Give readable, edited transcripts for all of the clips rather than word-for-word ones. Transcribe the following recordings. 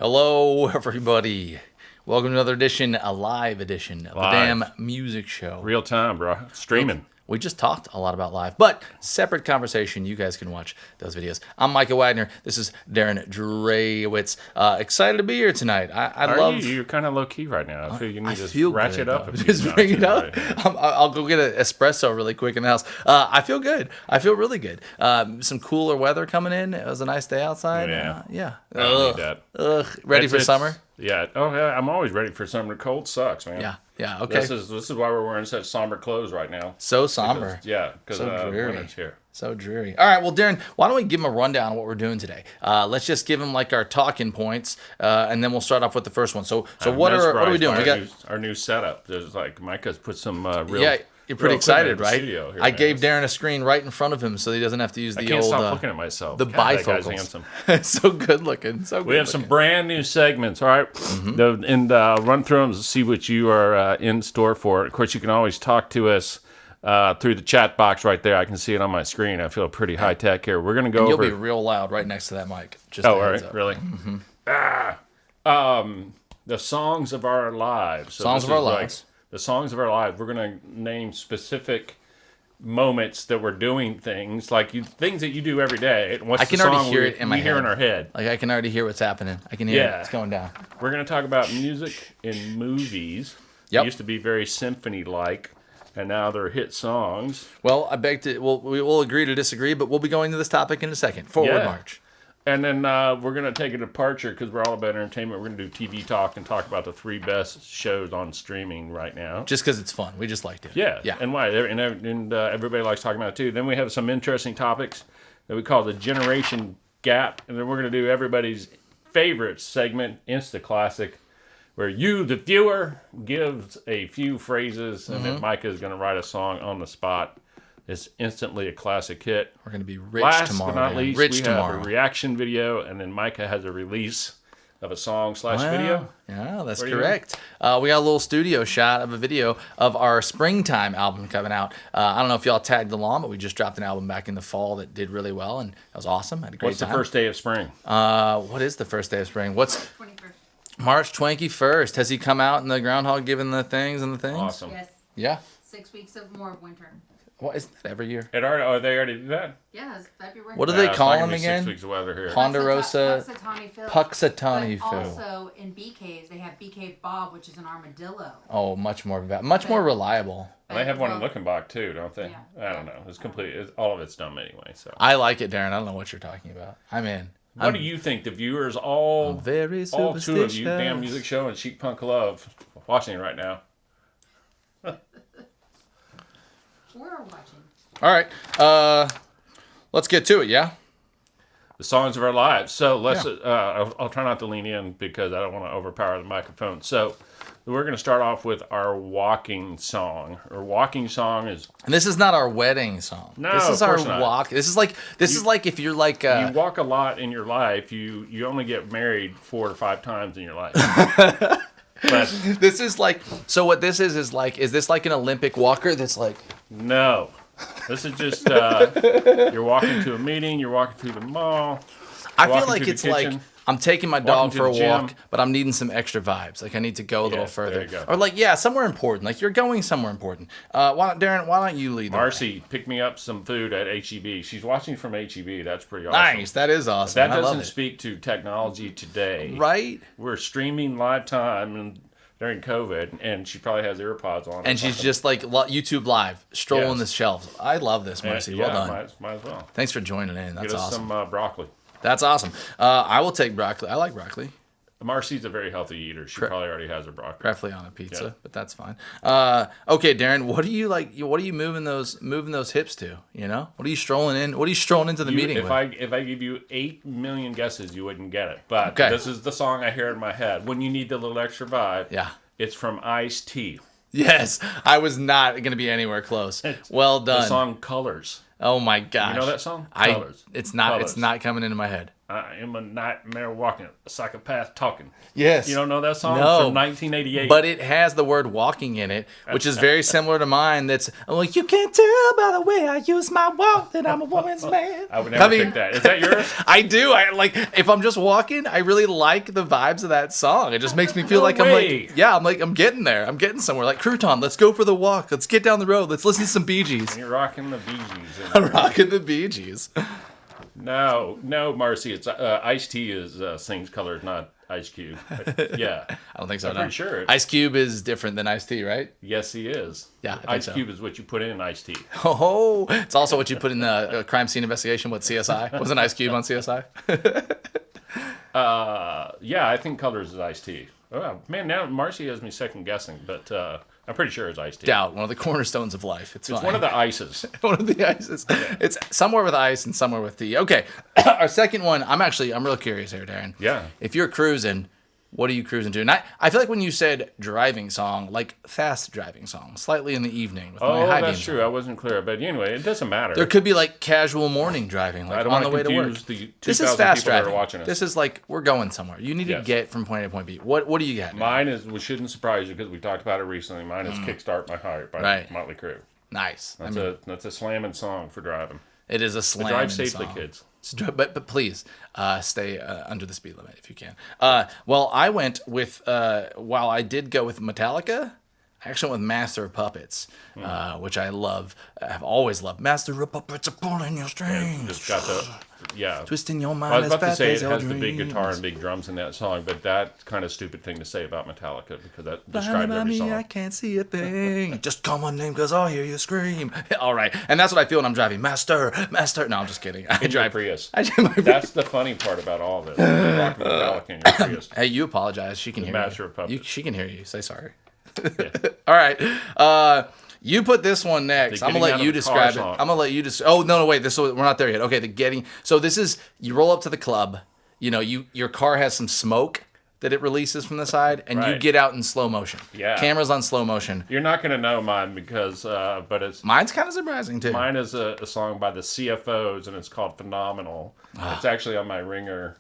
Hello, everybody. Welcome to another edition, a live edition of the Damn Music Show. Real time, bro. Streaming. We just talked a lot about live, but separate conversation. You guys can watch those videos. I'm Micah Wagner. This is Darren Drewitz. Excited to be here tonight. I love. You're kind of low key right now. I feel you need to ratchet good, up. A few just bring it up. Right. I'll go get an espresso really quick in the house. I feel good. I feel really good. Some cooler weather coming in. It was a nice day outside. Yeah. I don't need that. Ready for summer? Yeah. Oh, yeah. I'm always ready for summer. Cold sucks, man. Yeah. Okay. This is why we're wearing such somber clothes right now. So somber. Because so dreary. winter's here. So dreary. All right, well, Darren, why don't we give him a rundown of what we're doing today? Let's just give him like our talking points, and then we'll start off with the first one. So what are we doing? We got our new setup. There's like Micah's put some real. Yeah, you're pretty excited, right? Here, I gave Darren a screen right in front of him, so he doesn't have to use the I can't old. Stop looking at myself. The God, bifocals. So good looking. So good. We have some brand new segments. All right, and run through them to see what you are in store for. Of course, you can always talk to us through the chat box right there. I can see it on my screen. I feel pretty high tech here. We're gonna go over. You'll be real loud right next to that mic. Just all right, really. The songs of our lives. So songs of our lives. The songs of our lives. We're gonna name specific moments that we're doing things like things that you do every day. And what's I can the song already hear it in my head. hear in our head. Like I can already hear what's happening. I can hear it. It's going down. We're gonna talk about music in movies. Yep. It used to be very symphony-like, and now they're hit songs. Well, I beg to. We will agree to disagree, but we'll be going to this topic in a second. Forward march. And then we're going to take a departure because we're all about entertainment. We're going to do TV talk and talk about the 3 best shows on streaming right now. Just because it's fun. We just liked it. Yeah. Yeah. And why? And everybody likes talking about it too. Then we have some interesting topics that we call the generation gap. And then we're going to do everybody's favorite segment, Insta Classic, where you, the viewer, gives a few phrases and then Micah is going to write a song on the spot. It's instantly a classic hit. We're going to be rich Last tomorrow. but not least, rich we tomorrow. have a reaction video, and then Micah has a release of a song / video. Yeah, that's correct. We got a little studio shot of a video of our springtime album coming out. I don't know if y'all tagged along, but we just dropped an album back in the fall that did really well, and that was awesome. I had a great What's time. the first day of spring? What is the first day of spring? What's 21st. March 21st? Has he come out in the groundhog giving the things and the things? Awesome. Yes. Yeah. 6 weeks of more of winter. What isn't that every year? They already did that? Yeah, it's February. What do they call it's not him gonna be again? 6 weeks of weather here. Ponderosa. Puxatawny Phil. Puxatawny But Phil. also in Bee Caves, they have Bee Cave Bob, which is an armadillo. Oh, much more reliable. They have one in Luckenbach too, don't they? Yeah. I don't know. It's complete. All of it's dumb anyway. So. I like it, Darren. I don't know what you're talking about. I'm in. What do you think the viewers, I'm all very 2 of superstitious. you, Damn Music Show and Chic Punk Love, watching it right now? We're watching. All right. Let's get to it, yeah? The songs of our lives. So let's. I'll try not to lean in because I don't want to overpower the microphone. So we're going to start off with our walking song. Our walking song is. And this is not our wedding song. No, this is of our course not. walk. This is like if you're like You walk a lot in your life. You only get married 4 or 5 times in your life. But this is like so. What this is like is this like an Olympic walker? That's like no, this is just you're walking to a meeting. You're walking through the mall. I feel walking like through the it's like kitchen. I'm taking my dog to for a the walk, gym. but I'm needing some extra vibes. Like I need to go a little further, there you go. or like somewhere important. Like you're going somewhere important. Darren, why don't you lead? Marcy picked me up some food at HEB. She's watching from HEB. That's pretty awesome. Nice, that is awesome. That I love doesn't it. speak to technology today. Right? We're streaming live time and during COVID, and she probably has AirPods on. And she's just like YouTube Live, strolling Yes. the shelves. I love this, Marcy. Yeah, Well done. Might as well. Thanks for joining in. That's Get us awesome. some broccoli. That's awesome. I will take broccoli. I like broccoli. Marcy's a very healthy eater. She probably already has her broccoli. Preferably on a pizza, Yeah. but that's fine. Okay, Darren, what do you like? What are you moving those hips to? You know, what are you strolling in? What are you strolling into the meeting If with? I give you 8 million guesses, you wouldn't get it. But Okay. this is the song I hear in my head. When you need the little extra vibe, Yeah. it's from Ice-T. Yes, I was not going to be anywhere close. Well done. The song Colors. Oh my gosh. You know that song? It's not. Colors. It's not coming into my head. I am a nightmare walking, a psychopath talking. Yes. You don't know that song? No. It's from 1988. But it has the word walking in it, which is very similar to mine. That's, I'm like, you can't tell by the way I use my walk that I'm a woman's man. I would never pick that. Is that yours? I do. I like, if I'm just walking, I really like the vibes of that song. It just makes me feel No like way. I'm like, I'm getting there. I'm getting somewhere. Like, Crouton, let's go for the walk. Let's get down the road. Let's listen to some Bee Gees. You're rocking the Bee Gees. I'm rocking the Bee Gees. No, Marcy. It's Ice-T is sings colors, not Ice Cube. Yeah. I don't think so. I'm no. pretty sure. Ice Cube is different than Ice T, right? Yes, he is. Yeah, I think Ice so. Cube is what you put in Ice-T. Oh, it's also what you put in the crime scene investigation with CSI. Wasn't Ice Cube on CSI? Yeah, I think colors is Ice-T. Oh, man, now Marcy has me second guessing, but I'm pretty sure it's Ice-T. Doubt, one of the cornerstones of life. It's fine. One of the ices. One of the ices. It's somewhere with ice and somewhere with tea. Okay, our second one. I'm real curious here, Darren. Yeah. If you're cruising, what are you cruising to? And I feel like when you said driving song, like fast driving song, slightly in the evening with my Oh, high that's beams true. on. I wasn't clear, but anyway, it doesn't matter. There could be like casual morning driving, like I don't on the want way to to work. confuse the 2,000 This is fast people that driving. are watching us. This is like we're going somewhere. You need to Yes. get from point A to point B. What do you got? Darren? Mine is, we shouldn't surprise you because we talked about it recently. Mine is Kickstart My Heart by Right. Motley Crue. Nice. That's a slamming song for driving. It is a slam. Drive safely, song. kids. But please stay under the speed limit if you can. Well, I went with while I did go with Metallica, I actually went with Master of Puppets, which I love. I've always loved. Master of Puppets are pulling your strings, Just got the, yeah. twisting your I mind was as about to fast say as it your has the big dreams. guitar and big drums in that song, but that's kind of stupid thing to say about Metallica because that Behind describes every me, song. I can't see a thing. Just call my name because I'll hear you scream. All right, and that's what I feel when I'm driving. Master. No, I'm just kidding. I drive Prius. I drive my Prius. That's the funny part about all this. You're rocking Metallica in your Prius. Hey, you apologize. She can hear Master you. of Puppets. She can hear you. Say sorry. Yeah. All right. You put this one next. The I'm gonna getting let out you of the car describe it. song. I'm gonna let you Oh no, wait. We're not there yet. Okay, the getting. So this is you roll up to the club. You know, your car has some smoke that it releases from the side, and you Right. get out in slow motion. Yeah. Cameras on slow motion. You're not going to know mine because, but Mine's kind of surprising too. mine is a song by the CFOs and it's called Phenomenal. Ah. It's actually on my ringer.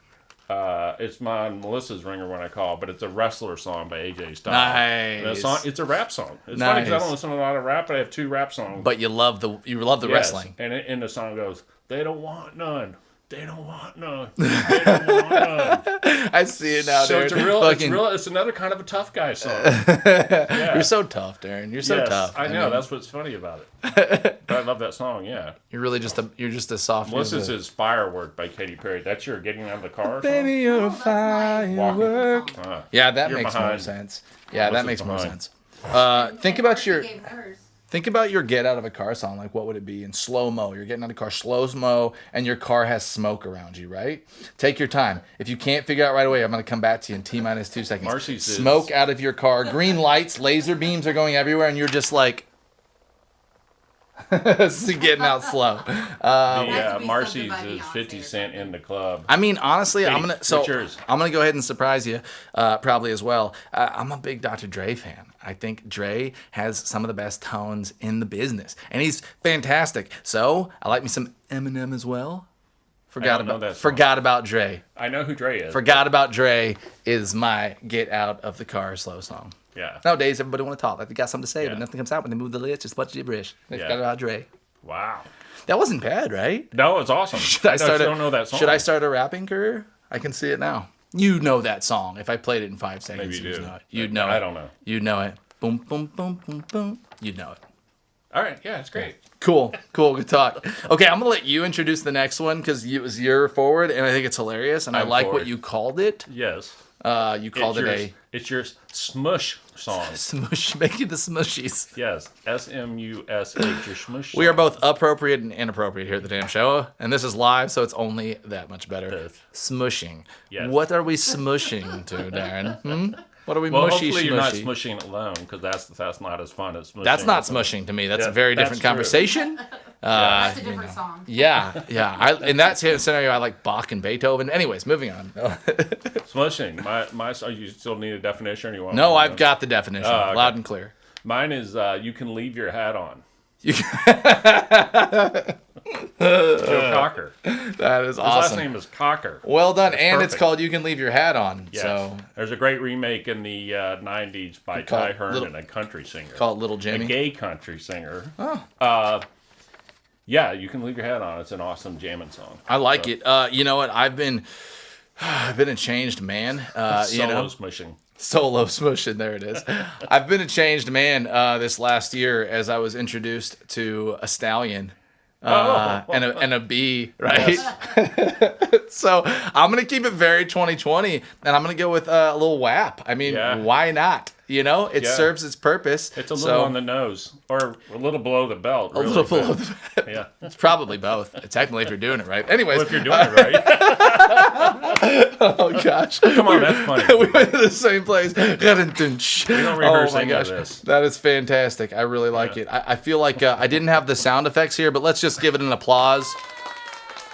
It's on Melissa's ringer when I call, but it's a wrestler song by AJ Styles. And the Nice. song, it's a rap song. It's funny because I Nice. don't listen to a lot of rap, but I have 2 rap songs. But you love the Yes. wrestling. And in the song goes, "They don't want none. They don't want none. They don't want none." I see it now, So Darren. it's a real, Fucking- it's another kind of a tough guy song. Yeah. You're so tough, Darren. You're so Yes, tough. I know. mean, That's what's funny about it. But I love that song. Yeah. you're really just a soft. Melissa's is Firework by Katy Perry. That's your getting out of the car song? Baby, you're a Oh, that's nice. firework. Uh, Yeah, that You're makes more behind. sense. Yeah, that Melissa's makes more behind. sense. Think about She your gave hers. get out of a car song. Like, what would it be in slow mo? You're getting out of a car slow mo, and your car has smoke around you. Right? Take your time. If you can't figure out right away, I'm gonna come back to you in T-2 seconds. Marcy's is- smoke out of your car. Green lights, laser beams are going everywhere, and you're just like. Getting out slow. Has to be Marcy's something by is Beyonce 50 or Cent in the club. I mean, honestly, I'm gonna what's yours? I'm gonna go ahead and surprise you, probably as well. I'm a big Dr. Dre fan. I think Dre has some of the best tones in the business, and he's fantastic. So I like me some Eminem as well. don't know that song. Forgot about Dre. I know who Dre is. Forgot about Dre is my get out of the car slow song. Yeah. Nowadays, everybody want to talk like they got something to say, Yeah. but nothing comes out when they move the lips. Just a bunch of gibberish. They Yeah. forgot about Dre. Wow. That wasn't bad, right? No, it's awesome. Should I start? don't know that song. Should I start a rapping career? I can see it now. You know that song. If I played it in 5 seconds, Maybe you you'd do. know it. You'd know it. I don't know. You'd know it. Boom, boom, boom, boom, boom. You'd know it. All right. Yeah, it's great. Cool. Good talk. Okay, I'm gonna let you introduce the next one because it was your forward, and I think it's hilarious, and I I'm like what forward. you called it. Yes. You called it It's your smush song. a smush, making the smushies. Yes. SMUSH. Your smush We are song. both appropriate and inappropriate here at the damn show, and this is live, so it's only that much better. Yes. Smushing. Yes. What are we smushing to, Darren? What are we Well, mushy hopefully you're not smushy? smushing it alone because that's not as fun as smushing. That's not with smushing to me. That's Yeah, a very that's different true. conversation. That's a different song. Yeah. In that scenario, I like Bach and Beethoven. Anyways, moving on. Smushing. My song. You still need a definition, or you want? No, me to I've know? got the definition, Oh, okay. loud and clear. Mine is you can leave your hat on. Joe Cocker. That is His awesome. last name is Cocker. Well done, and it's perfect. called "You Can Leave Your Hat On." Yes. So There's a great remake in the 90s by Called Ty Herndon, Little- a country singer. call it Little a Jimmy. gay country singer. Oh. Yeah, You Can Leave Your Hat On. It's an awesome jamming song. I like it. You know what? I've been a changed man. You know, Solo smishing. solo smushing. There it is. I've been a changed man this last year as I was introduced to a stallion. And a bee, right? So I'm gonna keep it very 2020, and I'm gonna go with a little WAP. I mean, Yeah. why not? You know, it Yeah. serves its purpose. It's a little on the nose, or a little below the belt. a Really, little below but- the. Yeah. It's probably both. Technically, if you're doing it right. Anyways, Well, if you're doing it right. oh gosh, Come on, that's funny. we went to the same place. We don't rehearse any of this. That is fantastic. I really like it. I feel like I didn't have the sound effects here, but let's just give it an applause.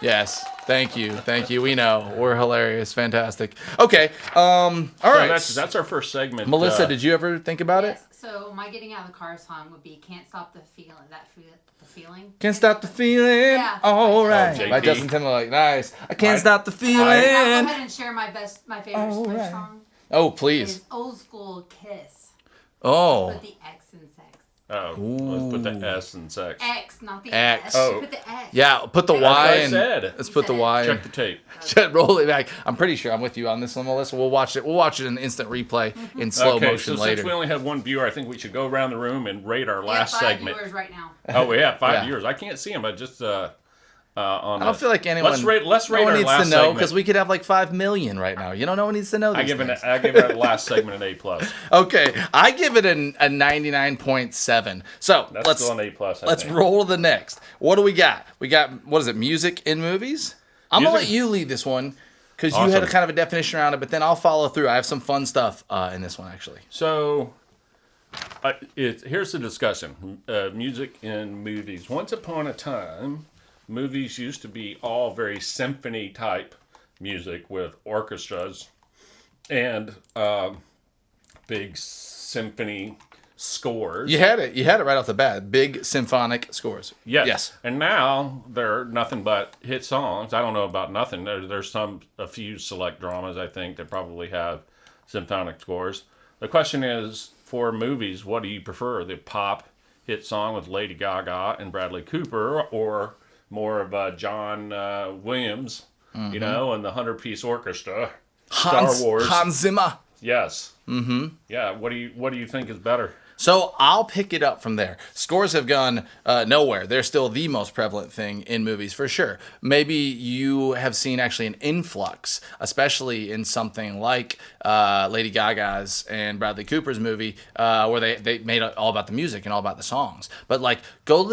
Yes. Thank you. Thank you. We know. We're hilarious. Fantastic. Okay. All So right. that's our first segment. Melissa, did you ever think about it? Yes. So my getting out of the car song would be "Can't Stop the Feeling." The feeling. Can't stop the feeling. Yeah. All right. JT. By Justin Timberlake. Nice. I can't I- stop the I'll feeling. go ahead and share my favorite All Swish right. song. Oh, please. Is "Old School Kiss." Oh. Put the X in sex. Oh, let's put the S in sex. X, not the X. S. Oh. Put the X. Yeah. Put the That's Y what I in. said. Let's You put the said it. Y in. Check the tape. Roll it back. I'm pretty sure I'm with you on this one, Melissa. We'll watch it. We'll watch it in instant replay in slow Okay, motion so later. since we only have one viewer, I think we should go around the room and rate our We have last 5 segment. viewers right now. Oh, we have 5 Yeah. viewers. I can't see them. I just on. I don't feel like anyone. Let's rate no our one needs last to know segment. because we could have like 5 million right now. You know, no one needs to know. These I give things. I give our last segment an A plus. Okay, I give it a 99.7. So That's let's still an A plus. I let's think. roll to the next. What do we got? We got what is it? Music in movies. I'm gonna let Music- you lead this one because you had a Awesome. kind of a definition around it, but then I'll follow through. I have some fun stuff in this one actually. So, here's the discussion: music in movies. Once upon a time, movies used to be all very symphony type music with orchestras and big symphony scores. You had it. You had it right off the bat. Big symphonic scores. Yes. Yes. And now they're nothing but hit songs. I don't know about nothing. There's a few select dramas I think that probably have symphonic scores. The question is, for movies, what do you prefer? The pop hit song with Lady Gaga and Bradley Cooper, or more of John Williams, you know, and the 100-piece orchestra, Star Wars. Hans Zimmer. Yes. Mm-hmm. Yeah. What do you think is better? So I'll pick it up from there. Scores have gone nowhere. They're still the most prevalent thing in movies for sure. Maybe you have seen actually an influx, especially in something like Lady Gaga's and Bradley Cooper's movie, where they made it all about the music and all about the songs. But like, go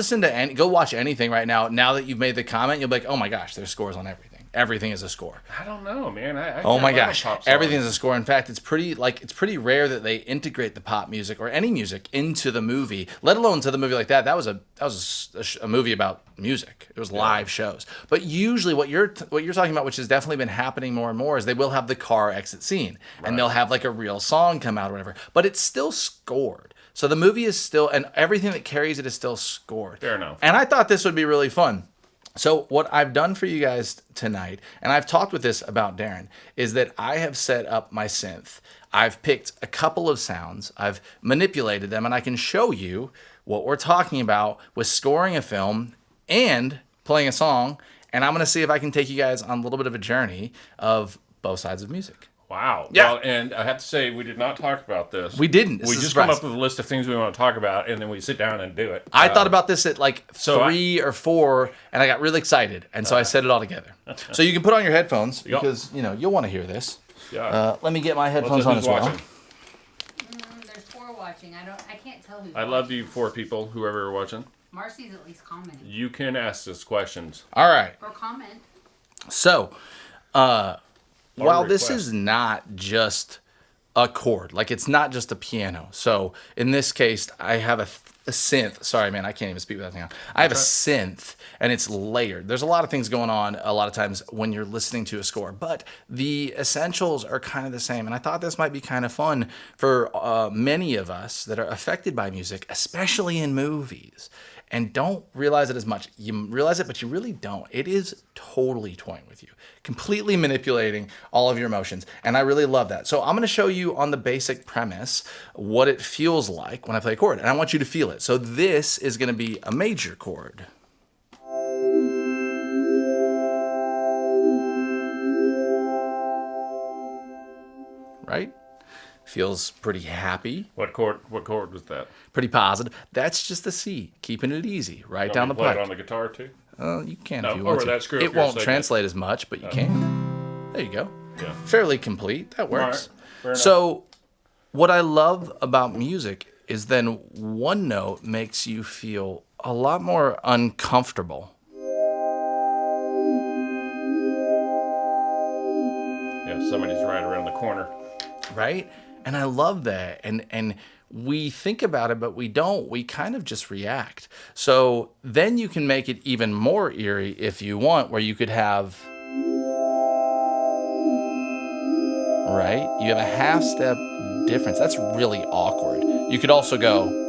watch anything right now. Now that you've made the comment, you'll be like, oh my gosh, there's scores on everything. Everything is a score. I don't know, man. Oh my I love gosh, pop songs. everything is a score. In fact, it's pretty rare that they integrate the pop music or any music into the movie, let alone to the movie like that. That was a movie about music. It was live shows. But usually, what you're talking about, which has definitely been happening more and more, is they will have the car exit scene and they'll have like a real song come out or whatever. But it's still scored. So the movie is still, and everything that carries it is still scored. Fair enough. And I thought this would be really fun. So what I've done for you guys tonight, and I've talked with this about Darren, is that I have set up my synth. I've picked a couple of sounds, I've manipulated them, and I can show you what we're talking about with scoring a film and playing a song. And I'm going to see if I can take you guys on a little bit of a journey of both sides of music. Wow. Yeah. Well, and I have to say, we did not talk about this. We didn't. It's We a just come surprise. up with a list of things we want to talk about, and then we sit down and do it. I thought about this at like so 3 or 4, and I got really excited, and so I set it all together. So you can put on your headphones Yep. because you'll want to hear this. Yeah. Let me get my What's headphones it, on who's as well. watching? There's 4 watching. I can't tell who's I love you 4 people, whoever are watching. Marcy's at least commenting. You can ask us questions. All right. Or comment. So, while this request. is not just a chord, like it's not just a piano. So in this case, I have a synth. Sorry, man, I can't even speak without thing on. I have a synth, and it's layered. There's a lot of things going on a lot of times when you're listening to a score, but the essentials are kind of the same. And I thought this might be kind of fun for many of us that are affected by music, especially in movies. and don't realize it as much. You realize it, but you really don't. It is totally toying with you, completely manipulating all of your emotions. And I really love that. So I'm going to show you on the basic premise what it feels like when I play a chord. And I want you to feel it. So this is going to be a major chord. Right? Feels pretty happy. What chord was that? Pretty positive. That's just the C, keeping it easy, right down the play pipe. it on the guitar too? You can No, if you want over to. that screw up It your won't segment. translate as much, but you can. There you go. Yeah. Fairly complete. That works. Fair enough. So, what I love about music is then one note makes you feel a lot more uncomfortable. Yeah, somebody's right around the corner. Right? And I love that. And we think about it, but we don't. We kind of just react. So then you can make it even more eerie if you want, where you could have, right? You have a half step difference. That's really awkward. You could also go,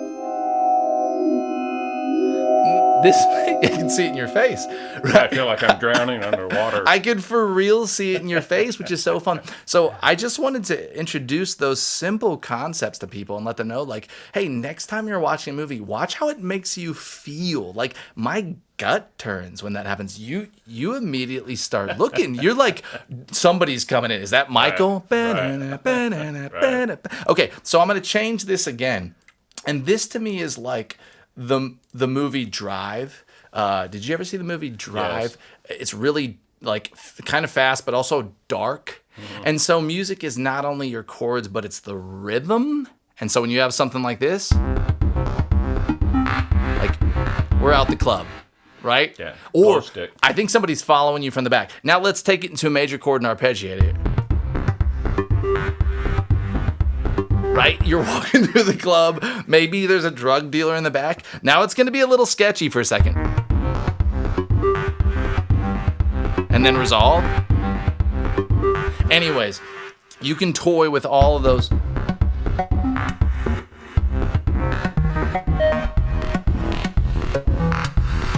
this, I can see it in your face. Right? I feel like I'm drowning underwater. I could for real see it in your face, which is so fun. So I just wanted to introduce those simple concepts to people and let them know, like, hey, next time you're watching a movie, watch how it makes you feel. Like, my gut turns when that happens. You immediately start looking. You're like, somebody's coming in. Is that Michael? Right. Okay, so I'm going to change this again. And this to me is like the movie Drive. Did you ever see the movie Drive? Yes. It's really like kind of fast, but also dark. Mm-hmm. And so music is not only your chords, but it's the rhythm. And so when you have something like this, like we're out the club, right? Yeah. Or I think somebody's following you from the back. Now let's take it into a major chord and arpeggiate it. Right? You're walking through the club. Maybe there's a drug dealer in the back. Now it's going to be a little sketchy for a second. And then resolve. Anyways, you can toy with all of those.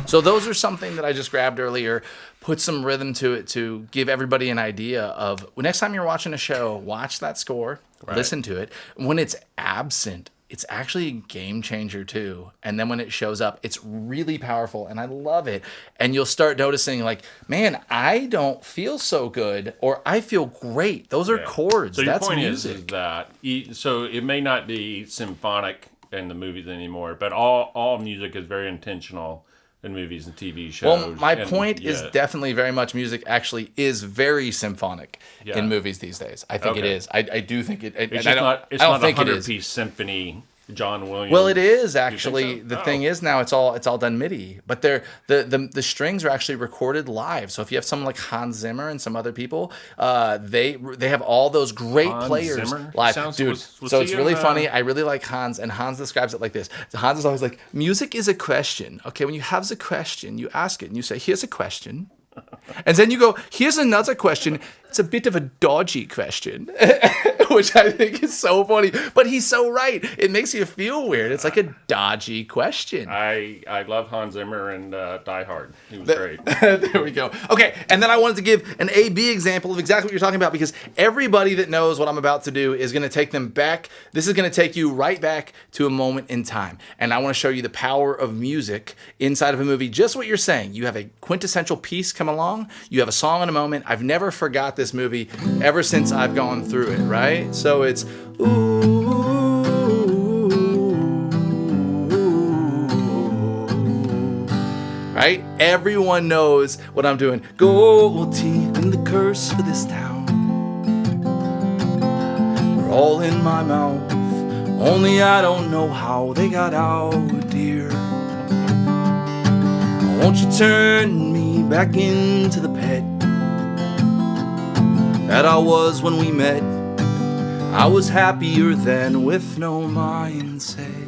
So those are something that I just grabbed earlier, put some rhythm to it to give everybody an idea of, well, next time you're watching a show, watch that score, listen to it. When it's absent, it's actually a game changer too. And then when it shows up, it's really powerful and I love it. And you'll start noticing like, man, I don't feel so good or I feel great. Those are chords. So your That's point music. is that, so it may not be symphonic in the movies anymore, but all music is very intentional in movies and TV shows. Well, my point is definitely very much music actually is very symphonic in movies these days. I think it is. I do think it. It's just not a 100-piece symphony. John Williams. Well, it is actually. So? The thing is now it's all done MIDI, but the strings are actually recorded live. So if you have someone like Hans Zimmer and some other people, they have all those great Hans players Zimmer? live, Dude. Was so it's really in, funny. I really like Hans, and Hans describes it like this. Hans is always like, music is a question. Okay, when you have a question, you ask it and you say, "Here's a question." And then you go, here's another question. It's a bit of a dodgy question, which I think is so funny. But he's so right. It makes you feel weird. It's like a dodgy question. I love Hans Zimmer and Die Hard. He was great. There we go. Okay, and then I wanted to give an A-B example of exactly what you're talking about because everybody that knows what I'm about to do is going to take them back. This is going to take you right back to a moment in time. And I want to show you the power of music inside of a movie. Just what you're saying. You have a quintessential piece come along. You have a song in a moment. I've never forgot this movie ever since I've gone through it, right? So it's right? Everyone knows what I'm doing. Gold teeth and the curse for this town are all in my mouth. Only I don't know how they got out, dear. Won't you turn me back into the pet that I was when we met? I was happier then with no mindset.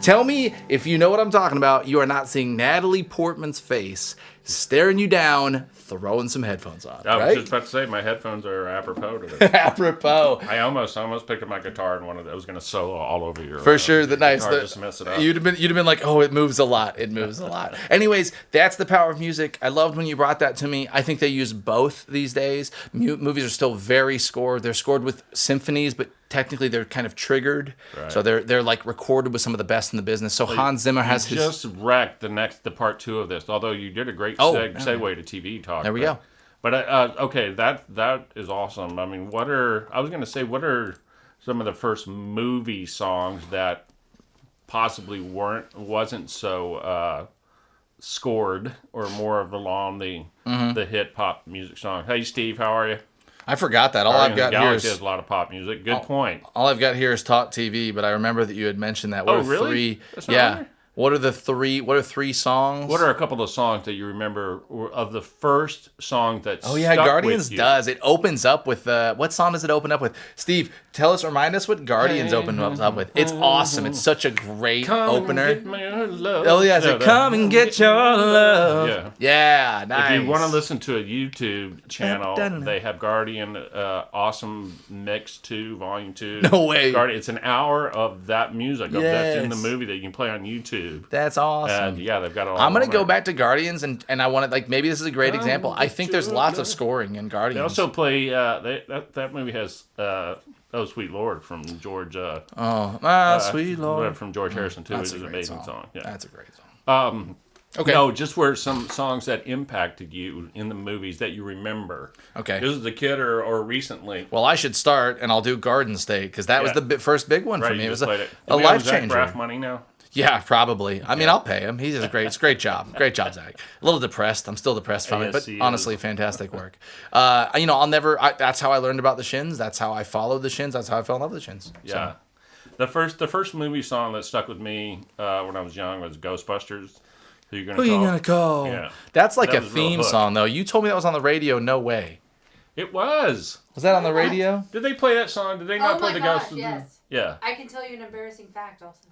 Tell me if you know what I'm talking about. You are not seeing Natalie Portman's face staring you down, throwing some headphones on. I was Right? just about to say my headphones are apropos to this. Apropos. I almost picked up my guitar and I was going to solo all over your. For sure, the nice. guitar, just to mess it up. You'd have been like, oh, it moves a lot. It moves a lot. Anyways, that's the power of music. I loved when you brought that to me. I think they use both these days. Movies are still very scored. They're scored with symphonies, but technically they're kind of triggered. Right. So they're like recorded with some of the best in the business. So Hans Zimmer has his. Just wrecked the part 2 of this. Although you did a great segue to TV talk. There we go. But okay, that is awesome. I mean, what are some of the first movie songs that possibly wasn't so scored or more of along the hit pop music song? Hey, Steve, how are you? I forgot that. All I've got here Galaxy is has a lot of pop music. Good point. all I've got here is Talk TV. But I remember that you had mentioned that. Oh, really? That's not on there? What are three songs? What are a couple of songs that you remember of the first song that Guardians with you? does. It opens up with what song does it open up with? Steve, remind us what Guardians opens up with. It's awesome. It's such a great Come opener. And get my love. Oh yeah, so come and get your love. Yeah. Yeah, nice. If you want to listen to a YouTube channel, they have Guardian Awesome Mix 2, Volume 2. No way. It's an hour of that music that's in the Yes. movie that you can play on YouTube. That's awesome. And yeah, they've got all I'm gonna on go there. back to Guardians and I want to maybe this is a great example. I think there's lots of scoring in They Guardians. also play that movie has Oh Sweet Lord from George Sweet Lord. from George Harrison too, That's which is a an great amazing song. Yeah. That's a great song. Okay. No, just where some songs that impacted you in the movies that you remember. Okay. This is a kid or recently. Well, I should start, and I'll do Garden State because that was the first big one for me. You It was just played it. a Do we have life Zach changer. Braff money now? Yeah, probably. I mean, I'll pay him. He does a great, it's a great job. Great job, Zach. A little depressed. I'm still depressed from it, Yes, but he is. honestly, fantastic work. I'll never. That's how I learned about the Shins. That's how I followed the Shins. That's how I fell in love with the Shins. Yeah. The first movie song that stuck with me when I was young was Ghostbusters. Who you gonna Who call? you gonna call? Yeah. That's like That a was real theme hook. song, though. You told me that was on the radio. No way. It was. Was that on the radio? Did they play that song? Did they not Oh play my the gosh, Ghost? yes. Yeah. I can tell you an embarrassing fact also.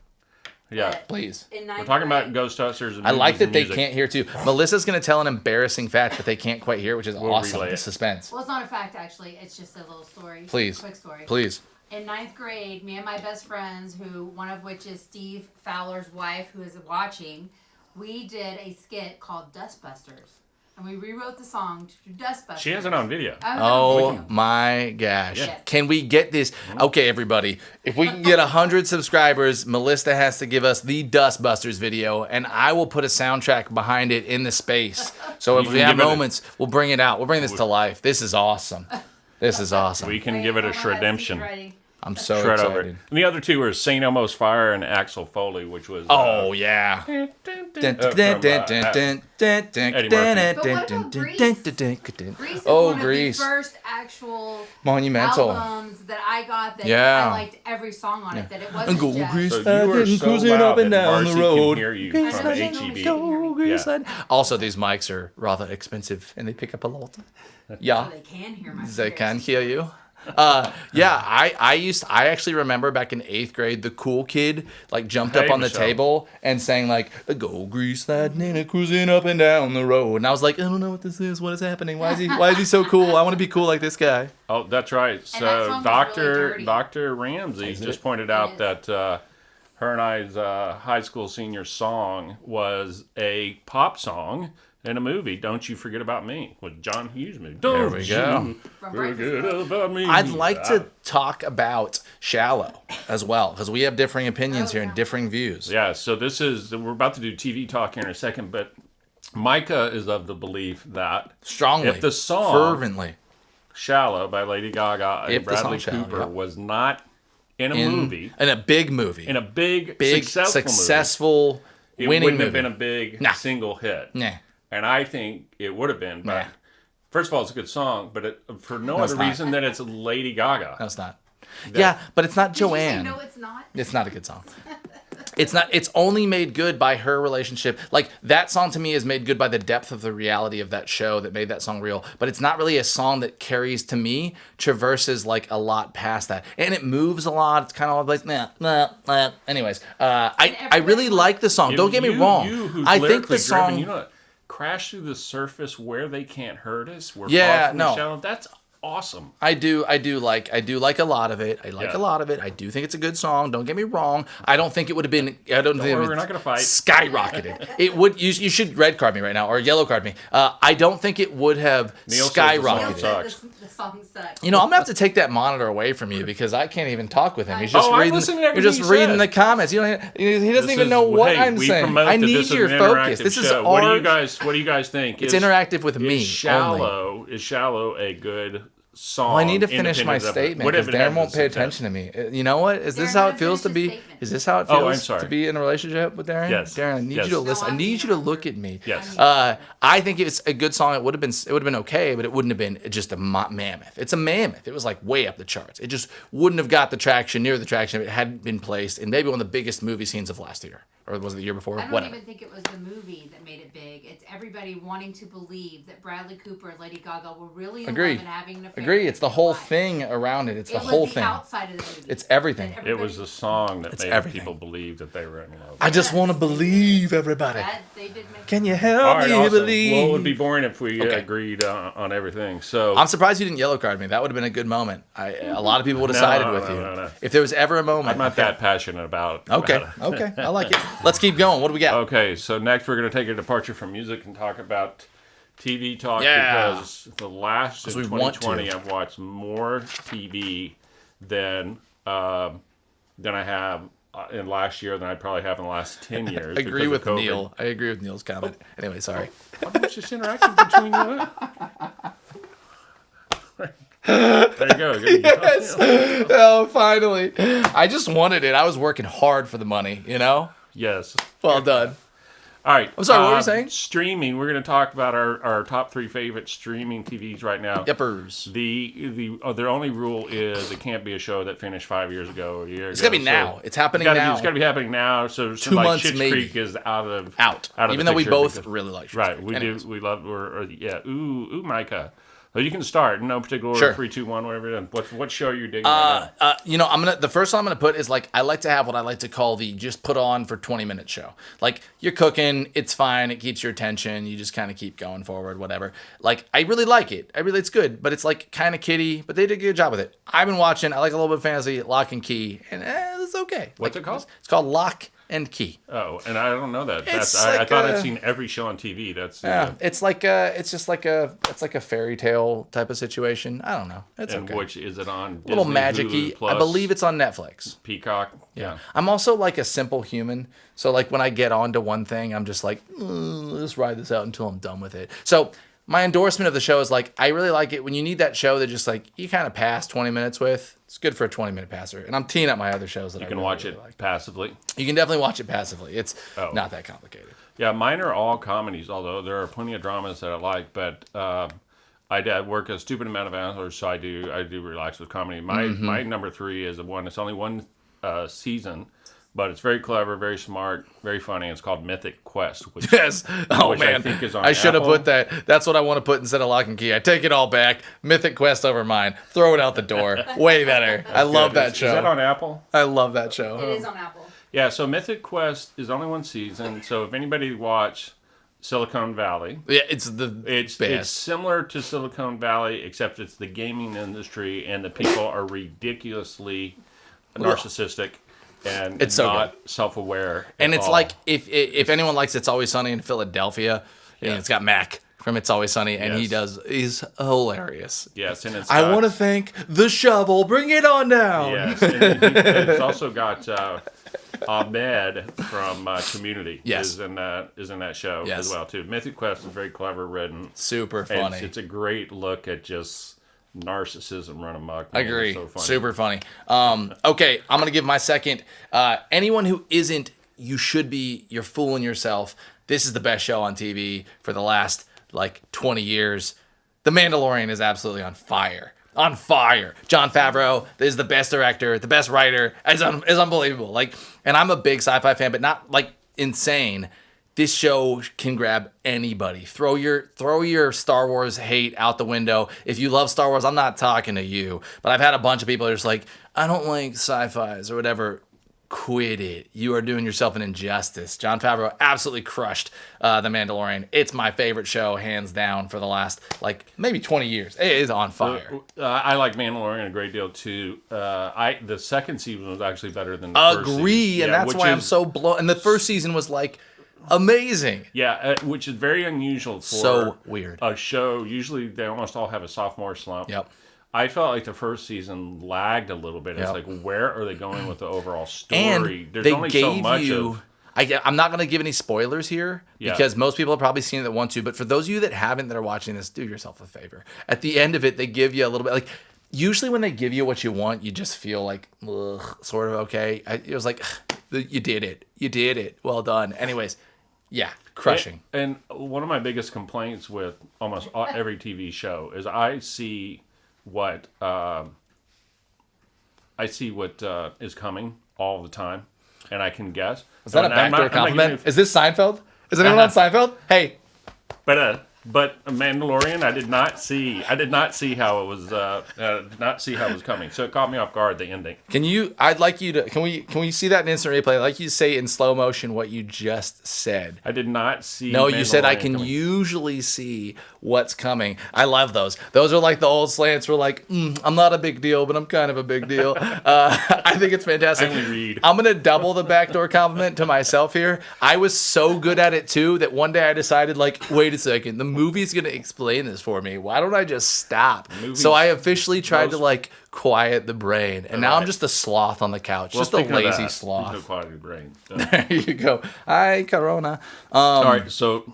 Yeah. Please. In We're ninth talking about grade- Ghostbusters. And I like movies that and they music. can't hear too. Melissa's gonna tell an embarrassing fact, but they can't quite hear, which is awesome. relay The it. suspense. Well, it's not a fact actually. It's just a little story. Please. Quick story. Please. In ninth grade, me and my best friends, one of which is Steve Fowler's wife, who is watching, we did a skit called Dustbusters. And we rewrote the song to Dustbusters. She has it on video. Oh my gosh. Yes. Can we get this? Okay, everybody. If we can get 100 subscribers, Melissa has to give us the Dustbusters video, and I will put a soundtrack behind it in the space. So if You we can have give it a- moments, we'll bring it out. We'll bring this to life. This is awesome. This is awesome. We can give it a shredemption. I'm so Shred excited. over it. And the other two were St. Elmo's Fire and Axel Foley, which was. Oh, yeah. Eddie Grease is Oh, one Grease. of the first actual Monumental. albums that I got that Yeah. I liked every song on it. That it wasn't Go just... Grease. So you were so Cruising loud up and that down Marcy the road. can hear you Grease from lighting. HEB. Go, Grease Yeah. lighting. Also, these mics are rather expensive, and they pick up a lot. Yeah. So they can hear my They voice. can hear you. I actually remember back in 8th grade, the cool kid jumped up Hey, on the Michelle. table and sang "Go Grease Lightning and cruising up and down the road," and I was like, I don't know what this is. What is happening? Why is he so cool? I want to be cool like this guy. Oh, that's right. that So song was really dirty. Dr. Ramsey Is just it? pointed It out is. that her and I's high school senior song was a pop song in a movie, Don't You Forget About Me, with John Hughes movie. There Don't we go. From forget Breakfast about me. I'd like to talk about Shallow as well, because we have differing opinions Oh, here yeah. and differing views. Yeah, so we're about to do TV talk here in a second, but Micah is of the belief that Strongly, if the song fervently, Shallow by Lady Gaga If and the song Bradley Shallow, Cooper yep. was not in a movie, in a big movie, in a big successful movie, it winning wouldn't movie. have been a big Nah. single hit. Nah. And I think it would have been. But Nah. first of all, it's a good song, but for no it's other not. reason than it's Lady Gaga. No, it's not. Yeah, but it's not Did you say, Joanne. no, it's not. It's not a good song. It's not. It's only made good by her relationship. That song to me is made good by the depth of the reality of that show that made that song real. But it's not really a song that carries to me traverses a lot past that, and it moves a lot. It's kind of Anyways, I really like the song. Don't get me wrong. You who's I think lyrically the song. driven, crash through the surface where they can't hurt us. We're Yeah, far from the no. shadow. That's awesome. I do like a lot of it. I like Yeah. a lot of it. I do think it's a good song. Don't get me wrong. I don't think it would have been. I don't think it worry, would we're not gonna fight. skyrocketed. It would. You should red card me right now or yellow card me. I don't think it would have Neil says the song skyrocketed. sucks. The song sucks. You know, I'm gonna have to take that monitor away from you because I can't even talk with him. He's just Oh, I'm reading. listening to You're everything just he reading says. the comments. You know, he doesn't This even is- know what hey, I'm we saying. promote I that need this is your an focus. interactive This is show. our. What do you guys think? It's interactive with me. Is only. Shallow a good song? Well, I need to finish my independent of it? statement What because if it Darren has won't a pay success? attention to me. You know what? Is this Darren, how let it him feels to finish be? his statement. Is this how it Oh, feels I'm sorry. to be in a relationship with Darren? Yes. Darren, I need Yes. you to No, listen. I I'm need you to being look at me. Yes. I think it's a good song. It would have been okay, but it wouldn't have been just a mammoth. It's a mammoth. It was like way up the charts. It just wouldn't have got the traction near the traction if it hadn't been placed in maybe one of the biggest movie scenes of last year, or was it the year before? I don't Whatever. even think it was the movie that made it big. It's everybody wanting to believe that Bradley Cooper and Lady Gaga were really in Agree. love and having an affair. Agree. It's the in whole life. thing around it. It's the It was whole the thing. outside of the movie. It's everything. that It was everybody- the song that made everything. people believe that they were in love. I just want to believe everybody. that they did make. Can you help All right, me awesome. believe? Well, it would be boring if we Okay. agreed on everything. So I'm surprised you didn't yellow card me. That would have been a good moment. A lot of people would have sided with you. no. If there was ever a moment. I'm not that passionate about. Okay. about it. Okay. I like it. Let's keep going. What do we got? Okay, so next we're going to take a departure from music and talk about TV talk Yeah. because the last in we want 2020 to. I've watched more TV than I have in last year than I probably have in the last 10 years. I agree because with of COVID. Neil. I agree with Neil's comment. Anyway, sorry. How much is interactive between you and There you go. Good. Oh, finally. I just wanted it. I was working hard for the money, you know? Yes. Well done. All right. I'm sorry, what were you saying? Streaming. We're going to talk about our top 3 favorite streaming TVs right now. Yepers. Their only rule is it can't be a show that finished 5 years ago or a year It's ago. got to be now. It's happening It's now. got to be happening now. So 2 like months, Schitt's maybe. Creek is out of Out. the Even though we picture both because- really like Schitt's right. Creek. We Anyways. do. We love. Yeah. Ooh, Micah. So you can start in no particular order. Sure. 3, 2, 1, whatever. Then what show are you digging? Right now? You know, the first one I'm gonna put is like I like to have what I like to call the just put on for 20-minute show. Like you're cooking, it's fine, it keeps your attention, you just kind of keep going forward, whatever. Like I really like it. It's good, but it's like kind of kiddie, but they did a good job with it. I've been watching. I like a little bit of fantasy, Lock and Key, and it's okay. What's Like, it called? It's called Lock and Key. Oh, and I don't know that. It's I like thought a- I'd seen every show on TV. That's Yeah, it's like it's like a fairy tale type of situation. I don't know. It's and okay. which is it on? A little Disney, magic-y. Hulu Plus, I believe it's on Netflix. Peacock. Yeah. I'm also like a simple human. So like when I get onto one thing, I'm just like, let's ride this out until I'm done with it. So my endorsement of the show is like, I really like it when you need that show that just like you kind of pass 20 minutes with. It's good for a 20-minute passer. And I'm teeing up my other shows that You I can really, watch really it like. passively. You can definitely watch it passively. It's Oh. not that complicated. Yeah, mine are all comedies, although there are plenty of dramas that I like. But I work a stupid amount of hours, so I do relax with comedy. My number 3 is the one. It's only one season, but it's very clever, very smart, very funny. It's called Mythic Quest, which Yes. Oh Which I man. think is on I should have Apple. put that. That's what I want to put instead of Lock and Key. I take it all back. Mythic Quest over mine. Throw it out the door. Way better. I love Good. that Is show. that on Apple? I love that show. It is on Apple. Yeah, so Mythic Quest is only one season. So if anybody watched Silicon Valley, Yeah, it's the it's best. similar to Silicon Valley, except it's the gaming industry, and the people are ridiculously narcissistic and It's so not self-aware. And at it's all. like if anyone likes It's Always Sunny in Philadelphia, and it's got Mac from It's Always Sunny, and Yes. he's hilarious. yes, and it's I got- want to thank the shovel. Bring it on down. Yes, and it's also got Ahmed from Community. Yes. is in that show Yes. as well too. Mythic Quest is very clever written. Super And funny. It's a great look at just narcissism run amok. I Man, agree. it's so funny. Super funny. Okay, I'm gonna give my second. Anyone who isn't, you're fooling yourself. This is the best show on TV for the last like 20 years. The Mandalorian is absolutely on fire. On fire. Jon Favreau is the best director, the best writer. Is unbelievable. Like, and I'm a big sci-fi fan, but not like insane. This show can grab anybody. Throw your Star Wars hate out the window. If you love Star Wars, I'm not talking to you. But I've had a bunch of people that are just like, I don't like sci-fis or whatever. quit it. You are doing yourself an injustice. Jon Favreau absolutely crushed The Mandalorian. It's my favorite show, hands down, for the last, like, maybe 20 years. It is on fire. I like Mandalorian a great deal too. The second season was actually better than the first season. Agree, and Yeah, that's which why I'm is- so blown. And the first season was, like, amazing. Yeah, which is very unusual for So weird. a show. Usually they almost all have a sophomore slump. Yep. I felt like the first season lagged a little bit. It's Yep. like, where are they going with the overall story? And There's they only gave so much you. of. I'm not going to give any spoilers here Yeah. because most people have probably seen it that want to. But for those of you that haven't, that are watching this, do yourself a favor. At the end of it, they give you a little bit like. Usually, when they give you what you want, you just feel like, ugh, sort of okay. It was like, you did it. You did it. Well done. Anyways, yeah, crushing. And one of my biggest complaints with almost every TV show is I see what is coming all the time, and I can guess. Is that a backdoor compliment? Is this Seinfeld? Is anyone on Seinfeld? Hey, But Mandalorian, I did not see how it was. Did not see how it was coming. So it caught me off guard. The ending. I'd like you to. Can we see that in instant replay? I'd like you to say in slow motion what you just said. I did not see. No, you said I Mandalorian can coming. usually see what's coming. I love those. Those are like the old slants where like, I'm not a big deal, but I'm kind of a big deal. I think it's fantastic. I only read. I'm going to double the backdoor compliment to myself here. I was so good at it too that one day I decided like, wait a second, the movie's going to explain this for me. Why don't I just stop? Movies- So I officially tried to most- like quiet the brain. And now I'm Right. just a sloth on the couch. Well, just a speaking of lazy that, sloth. there's no quality of brain. There you go. Hi, Corona. All right. So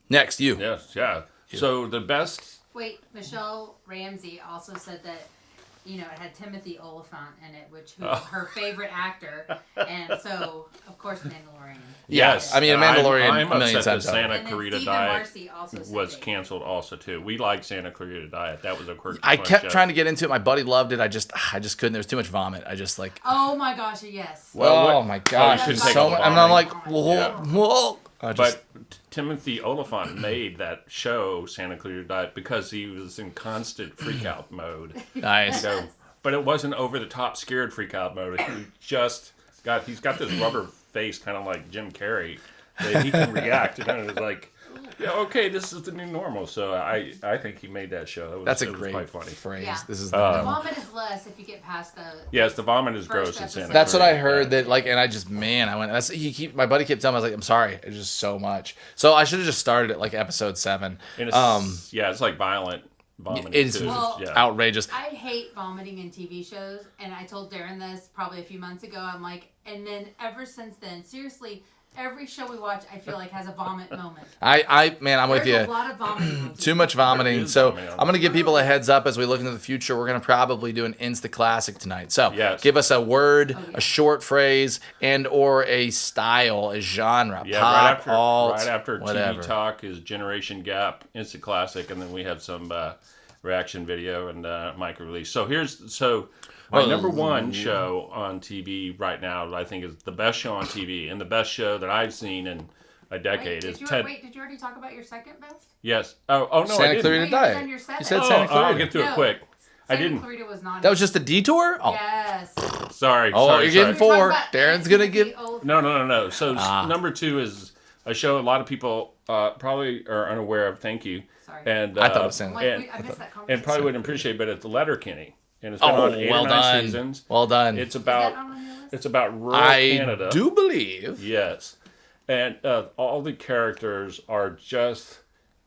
Next, you. yes, yeah. So the best. Wait, Michelle Ramsey also said that, it had Timothy Oliphant in it, which Oh. was her favorite actor, and so of course Mandalorian. Yes, I mean, a Mandalorian I'm a million upset times that over. Santa And then Clarita Stephen Diet Marcy also said was it. canceled also too. We like Santa Clarita Diet. That was a quirky. I fun kept show. trying to get into it. My buddy loved it. I just couldn't. There was too much vomit. I just like. Oh my gosh, yes. Well, oh what- my gosh, you there's couldn't take so a much. And I'm like, vomit. whoa, Yeah. whoa. I just, But Timothy Oliphant made that show Santa Clarita Diet because he was in constant freak out mode. nice. So, but it wasn't over the top scared freak out mode. He just he's got this rubber face, kind of like Jim Carrey, that he can react. And it's like, yeah, okay, this is the new normal. So I think he made that show. That's a it was great quite funny. phrase. Yeah. This is The the vomit is less if you get past the. Yes, the vomit is First gross in episode. Santa That's what I Clarita heard. Diet. That like, and I just I went. My buddy kept telling me. I was like, I'm sorry. It's just so much. So I should have just started at like episode 7. And it's, yeah, it's like violent vomiting. It's too. Well, yeah. outrageous. I hate vomiting in TV shows, and I told Darren this probably a few months ago. I'm like, and then ever since then, seriously, every show we watch, I feel like has a vomit moment. Man, I'm with There's you. a lot of vomiting. on Too TV. much vomiting. is So vomiting. I'm going to give people a heads up as we look into the future. We're going to probably do an Insta Classic tonight. So Yes. give us a word, Oh, yeah. a short phrase, and or a style, a genre. Yeah, Pop, alt, right after whatever. TV Talk is Generation Gap, Instant Classic, and then we have some reaction video and mic release. So my number one show on TV right now that I think is the best show on TV and the best show that I've seen in a decade is Ted. Did you already talk about your second best? Yes. Oh no, Santa I didn't. Clarita No, you Diet. said your seven. You said Oh, Santa I'll Clarita. get through it No. quick. I Santa didn't. Clarita was not. That was just a detour? Oh, Yes. Sorry. Oh, sorry, you're getting sorry. four. Darren's going to give. No. So Ah. number 2 is a show a lot of people probably are unaware of. Thank you. Sorry. And I thought it was Santa. Like, and- I missed that and conversation. probably wouldn't appreciate, but it's Letterkenny, and it's been Oh, on 8 well or 9 done. seasons. Well done. It's Is that about on your list? it's about rural I Canada. do believe. Yes, and all the characters are just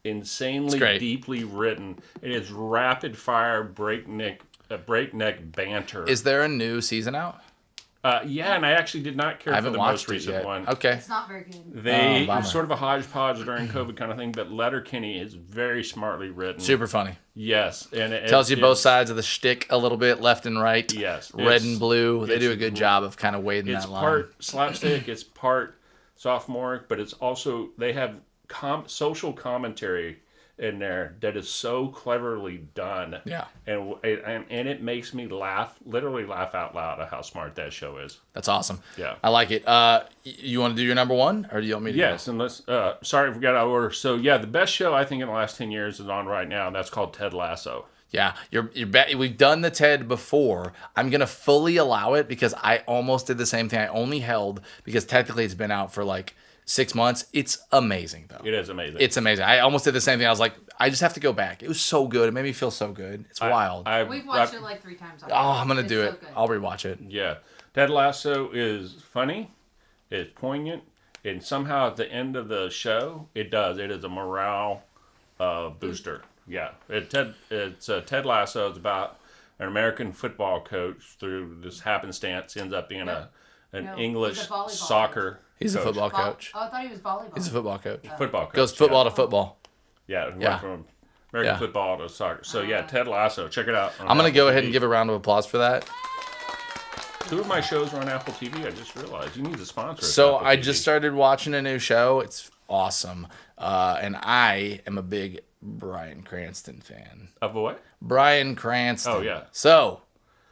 insanely It's great. deeply written. It is rapid fire, breakneck banter. Is there a new season out? Yeah, and I actually did not care I for haven't the watched most it recent yet. one. Okay. It's not very good. They Oh, bummer. it's sort of a hodgepodge during COVID kind of thing, but Letterkenny is very smartly written. Super funny. Yes, and it Tells you it's- both sides of the shtick a little bit, left and right. Yes, Red it's- and blue. They do a it's- good job of kind of wading It's that line. part slapstick, it's part sophomoric, but it's also they have social commentary in there that is so cleverly done. Yeah. and it makes me literally laugh out loud at how smart that show is. That's awesome. Yeah. I like it. You want to do your number one, or do you want me to? Yes, and let's. Sorry, I forgot our order. So yeah, the best show I think in the last 10 years is on right now. And that's called Ted Lasso. Yeah, we've done the TED before. I'm gonna fully allow it because I almost did the same thing. I only held because technically it's been out for like 6 months. It's amazing though. It is amazing. It's amazing. I almost did the same thing. I was like, I just have to go back. It was so good. It made me feel so good. It's wild. We've watched it like 3 times already. I'm gonna It's do so it. good. I'll rewatch it. Yeah. Ted Lasso is funny, it's poignant, and somehow at the end of the show, it is a morale booster. Yeah. Ted Lasso is about an American football coach through this happenstance ends up being an No, English he's a volleyball soccer He's a coach. football coach. Oh, I thought he was volleyball. He's a football coach. Football coach. Goes football yeah. to football. Yeah, it Yeah. went from American Yeah. football to soccer. So yeah, Ted Lasso, check it out. on I'm gonna Apple go ahead TV. and give a round of applause for that. 2 of my shows are on Apple TV. I just realized you need to sponsor. us, So Apple I TV. just started watching a new show. It's awesome, and I am a big Bryan Cranston fan. Of what? Bryan Cranston. Oh, yeah. So,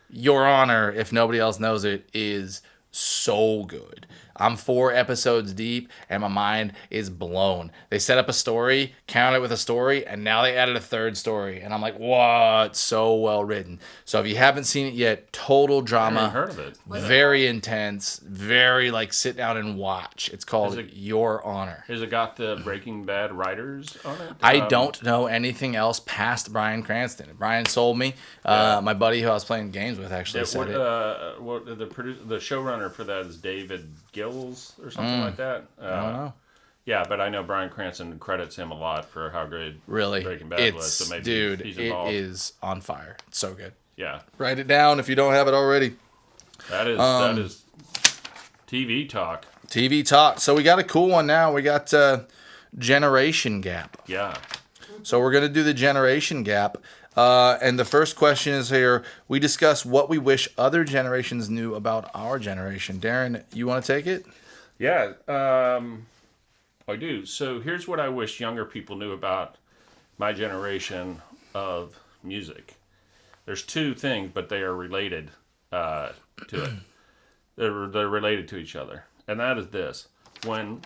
Your Honor, if nobody else knows it, is so good. I'm 4 episodes deep, and my mind is blown. They set up a story, counted with a story, and now they added a 3rd story. And I'm like, what? So well written. So if you haven't seen it yet, total I drama. haven't heard of it. Very intense. Very like sit down and watch. It's called Is it- Your Honor. Has it got the Breaking Bad writers on it? I don't know anything else past Bryan Cranston. Brian sold me. My buddy who I was playing games with actually said it. The showrunner for that is David Gills or something like that. I don't know. Yeah, but I know Bryan Cranston credits him a lot for how great Really, Breaking Bad was. it's So maybe dude, he's it involved. is on fire. It's so good. Yeah, Write it down if you don't have it already. that is TV talk. TV talk. So we got a cool one now. We got generation gap. Yeah. So we're gonna do the generation gap. And the first question is here. We discuss what we wish other generations knew about our generation. Darren, you want to take it? Yeah, I do. So here's what I wish younger people knew about my generation of music. There's 2 things, but they are related to it. They're related to each other. And that is this. When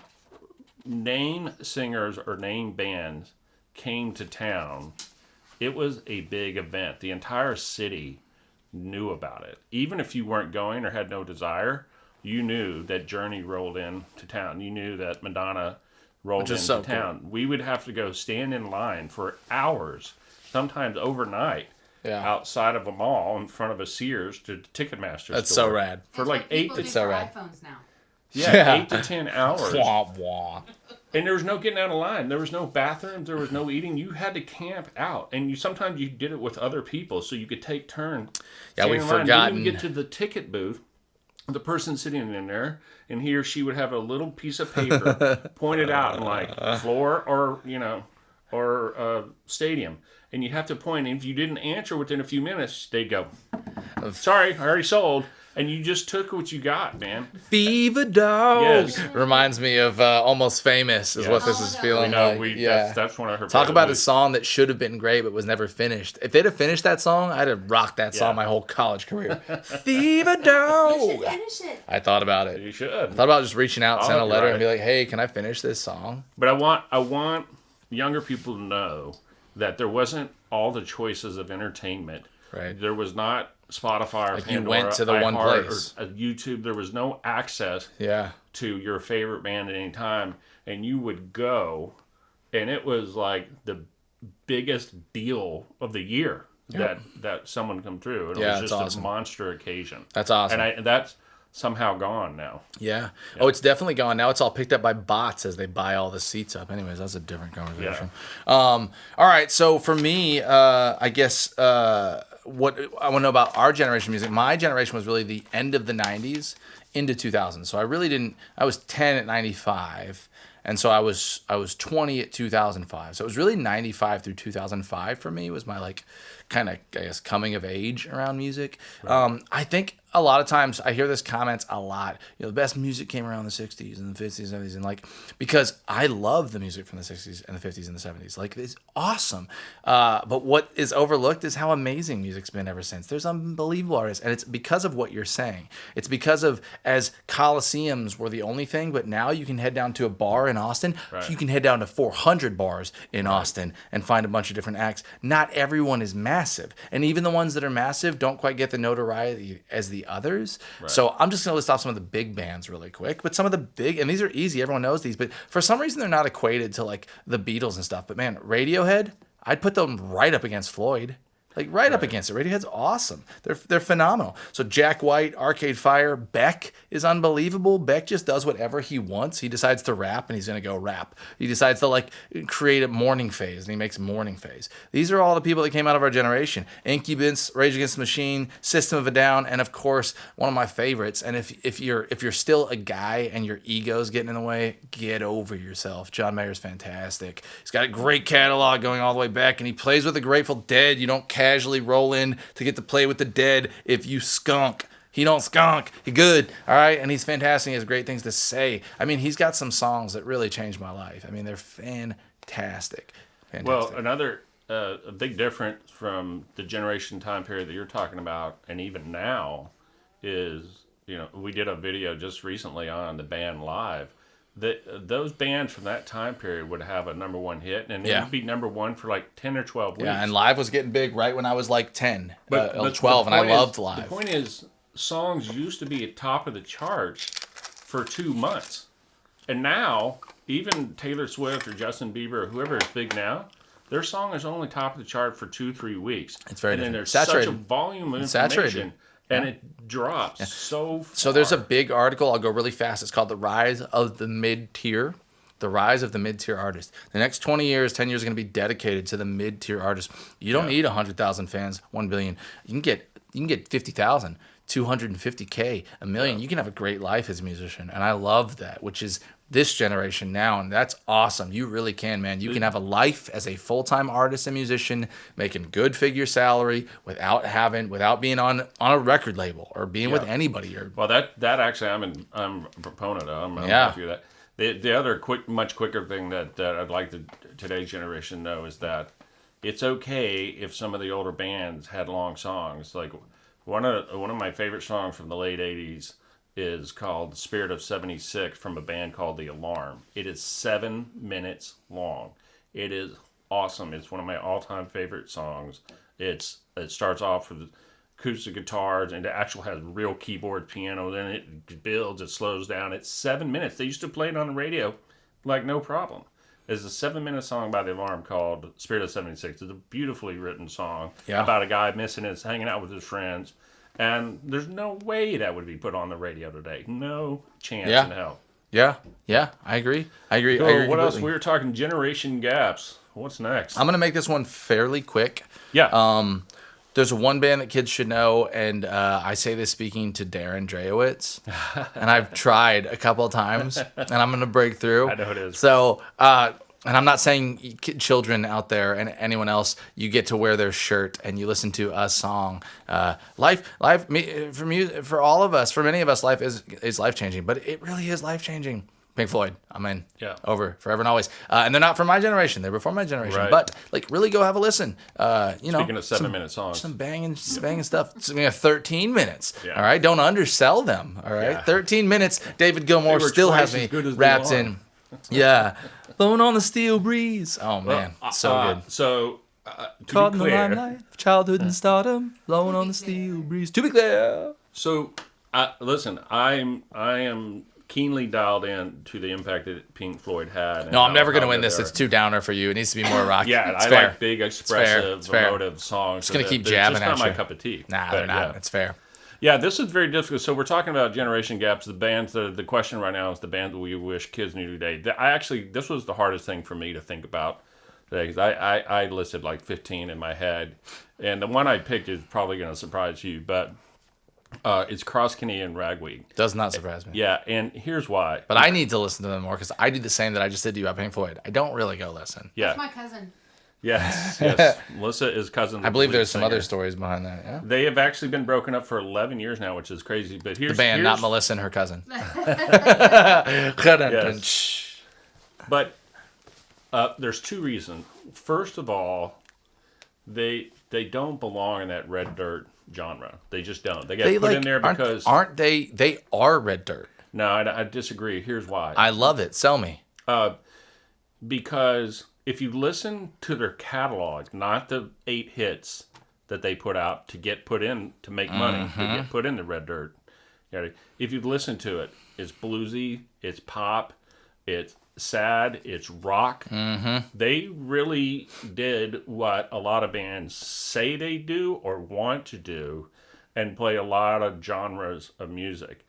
name singers or name bands came to town, it was a big event. The entire city knew about it. Even if you weren't going or had no desire, you knew that Journey rolled into town. You knew that Madonna rolled into so town. We would have to go stand in line for hours, sometimes overnight, Yeah. outside of a mall in front of a Sears to Ticketmaster That's store. so rad. For It's like what 8 people to do so for rad. iPhones now. Yeah. 8 to 10 hours. Wah, wah. And there was no getting out of line. There was no bathrooms. There was no eating. You had to camp out, and sometimes you did it with other people, so you could take turns. Yeah, we've standing in line. Then forgotten. you would get to the ticket booth. The person sitting in there, and he or she would have a little piece of paper pointed out in like floor or stadium, and you have to point. And if you didn't answer within a few minutes, they'd go, "Sorry, I already sold." And you just took what you got, man. Fever dog. Yes. Reminds me of Almost Famous is Yes. what this is Oh, feeling No, like. Yeah. that's one of her. Talk favorite about a movies. song that should have been great but was never finished. If they'd have finished that song, I'd have rocked that song Yeah. my whole college career. Fever You should dog. finish it. I thought about it. You should. Thought about just reaching out, send a you're letter, and right. be like, "Hey, can I finish this song?" But I want younger people to know that there wasn't all the choices of entertainment. Right. There was not Spotify or Like you Pandora, went to the one iHeart, place. or YouTube. There was no access Yeah. to your favorite band at any time, and you would go, and it was like the biggest deal of the year that someone come through. And it Yeah, was it's just awesome. a monster occasion. That's awesome. And that's somehow gone now. Yeah. Oh, it's definitely gone. Now it's all picked up by bots as they buy all the seats up. Anyways, that's a different conversation. All right. So for me, I guess what I want to know about our generation music, my generation was really the end of the 90s into 2000. So I really didn't, I was 10 at 95. And so I was 20 at 2005. So it was really 95 through 2005 for me was my like kind of, I guess, coming of age around music. I think a lot of times I hear this comments a lot. The best music came around in the 60s and the 50s and 70s. And because I love the music from the 60s and the 50s and the 70s. It's awesome. But what is overlooked is how amazing music's been ever since. There's unbelievable artists. And it's because of what you're saying. It's because of, as Coliseums were the only thing, but now you can head down to a bar in Austin. Right. You can head down to 400 bars in Austin and find a bunch of different acts. Not everyone is massive. And even the ones that are massive don't quite get the notoriety as the others. Right. So I'm just going to list off some of the big bands really quick. But some of the big, and these are easy, everyone knows these, but for some reason they're not equated to the Beatles and stuff. But man, Radiohead, I'd put them right up against Floyd. Right up against it. Radiohead's awesome. They're phenomenal. So Jack White, Arcade Fire, Beck is unbelievable. Beck just does whatever he wants. He decides to rap, and he's going to go rap. He decides to create a morning phase, and he makes morning phase. These are all the people that came out of our generation. Incubus, Rage Against the Machine, System of a Down, and of course, one of my favorites. And if you're still a guy and your ego's getting in the way, get over yourself. John Mayer's fantastic. He's got a great catalog going all the way back, and he plays with the Grateful Dead. You don't casually roll in to get to play with the Dead if you skunk. He don't skunk. He good. All right. And he's fantastic. He has great things to say. I mean, he's got some songs that really changed my life. I mean, they're fantastic. Well, another a big difference from the generation time period that you're talking about, and even now, is, we did a video just recently on the band Live. Those bands from that time period would have a number one hit, and it would be number one for 10 or 12 weeks. Yeah, and Live was getting big right when I was 10, but 12, and I loved Live. The point is, songs used to be at top of the charts for 2 months. And now, even Taylor Swift or Justin Bieber or whoever is big now, their song is only top of the chart for 2-3 weeks. It's very different. And then there's saturated. Such a volume of information. Saturated. And it drops so far. So there's a big article. I'll go really fast. It's called The Rise of the Mid-Tier. The rise of the mid-tier artist. The next 20 years, 10 years are going to be dedicated to the mid-tier artist. You don't need 100,000 fans, 1 billion. You can get 50,000, 250K, a million. You can have a great life as a musician. And I love that, which is this generation now, and that's awesome. You really can, man. You can have a life as a full-time artist and musician, making good figure salary without being on a record label or being with anybody. Well, that actually I'm a proponent of. I'm with you that. The other much quicker thing that I'd like today's generation to know is that it's okay if some of the older bands had long songs. Like one of my favorite songs from the late '80s is called "Spirit of '76" from a band called The Alarm. It is 7 minutes long. It is awesome. It's one of my all-time favorite songs. It starts off with acoustic guitars, and it actually has real keyboard, piano. Then it builds, it slows down. It's 7 minutes. They used to play it on the radio like no problem. It's a 7-minute song by The Alarm called "Spirit of '76." It's a beautifully written song about a guy missing his, hanging out with his friends. And there's no way that would be put on the radio today. No chance in hell. Yeah, I agree. So I agree what else? completely. We were talking generation gaps. What's next? I'm going to make this one fairly quick. Yeah. There's one band that kids should know, and I say this speaking to Darren Dreyowitz, and I've tried a couple of times, and I'm going to break through. I know it is. So, and I'm not saying children out there and anyone else, you get to wear their shirt and you listen to a song. For all of us, for many of us, life is life-changing, but it really is life-changing. Pink Floyd, I'm in. Yeah. Over, forever and always. And they're not from my generation. They're before my generation. Right. But, really go have a listen. Speaking of 7-minute songs. Some banging stuff. We have 13 minutes. Yeah. All right? Don't undersell them. All right? Yeah. 13 minutes. David Gilmour They were still twice has me as good as the wrapped Alarm. in. Yeah. Blowing on the steel breeze. Oh, man. So good. So, to Caught be in the clear, limelight of childhood and stardom. Blowing on the steel breeze. To be clear. so listen, I am keenly dialed in to the impact that Pink Floyd had. No, I'm never going to win this. It's too downer for you. It needs to be more rocky. Yeah, it's I fair. like big, It's expressive, fair. emotive songs. Just gonna keep They're jabbing just not at my you. cup of tea. Nah, But, they're not. Yeah. It's fair. Yeah, this is very difficult. So we're talking about generation gaps. The bands, the question right now is the bands that we wish kids knew today. This was the hardest thing for me to think about today, because I listed like 15 in my head, and the one I picked is probably going to surprise you, but it's Cross Kenny and Ragweed. Does not surprise me. Yeah, and here's why. But I need to listen to them more because I do the same that I just did to you about Pink Floyd. I don't really go listen. Yeah, That's my cousin. Yes, yes. Melissa is cousin. I believe there's some some other stories behind that. Yeah. They have actually been broken up for 11 years now, which is crazy. But here's The band, here's, not Melissa and her cousin. But there's two reasons. First of all, they don't belong in that red dirt genre. They just don't. They get put in there because aren't they? They are red dirt. No, I disagree. Here's why. I love it. Sell me. Because if you listen to their catalog, not the 8 hits that they put out to get put in to make money, to get put in the red dirt. If you listen to it, it's bluesy, it's pop, it's sad, it's rock. They really did what a lot of bands say they do or want to do, and play a lot of genres of music.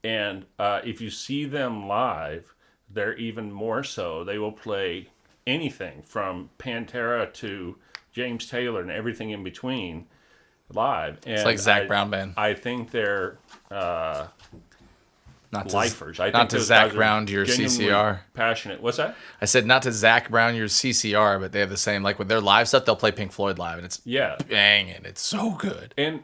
And if you see them live, they're even more so. They will play anything from Pantera to James Taylor and everything in between live. And It's like Zac Brown Band. I think they're Not to, lifers. I not think to those Zac guys are Brown your genuinely CCR. passionate. What's that? I said not to Zac Brown your CCR, but they have the same. Like with their live stuff, they'll play Pink Floyd live, and it's Yeah. banging. It's so good. And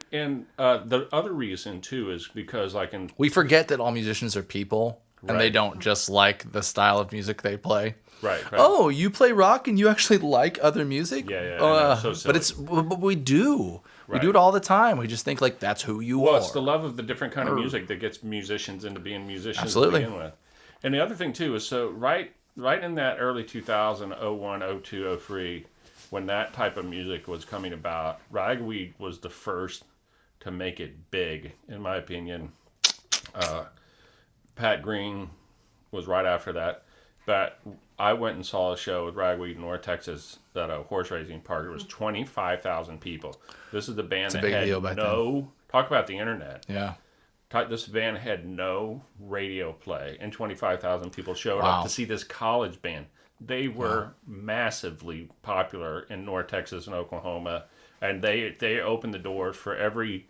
the other reason too is because We forget that all musicians are people, and they Right. don't just like the style of music they play. right. Oh, you play rock and you actually like other music? Yeah, I know. So silly. But we do. We Right. do it all the time. We just think like that's who you Well, are. it's the love of the different kind of music that gets musicians into being musicians Absolutely. to begin with. And the other thing too is so right in that early 2000, 01, 02, 03, when that type of music was coming about, Ragweed was the first to make it big, in my opinion. Pat Green was right after that. But I went and saw a show with Ragweed in North Texas at a horse racing park. It was 25,000 people. This is the band that big had deal back talk about the internet. Yeah. This band had no radio play, and 25,000 people showed Wow. up to see this college band. They were massively popular in North Texas and Oklahoma, and they opened the doors for every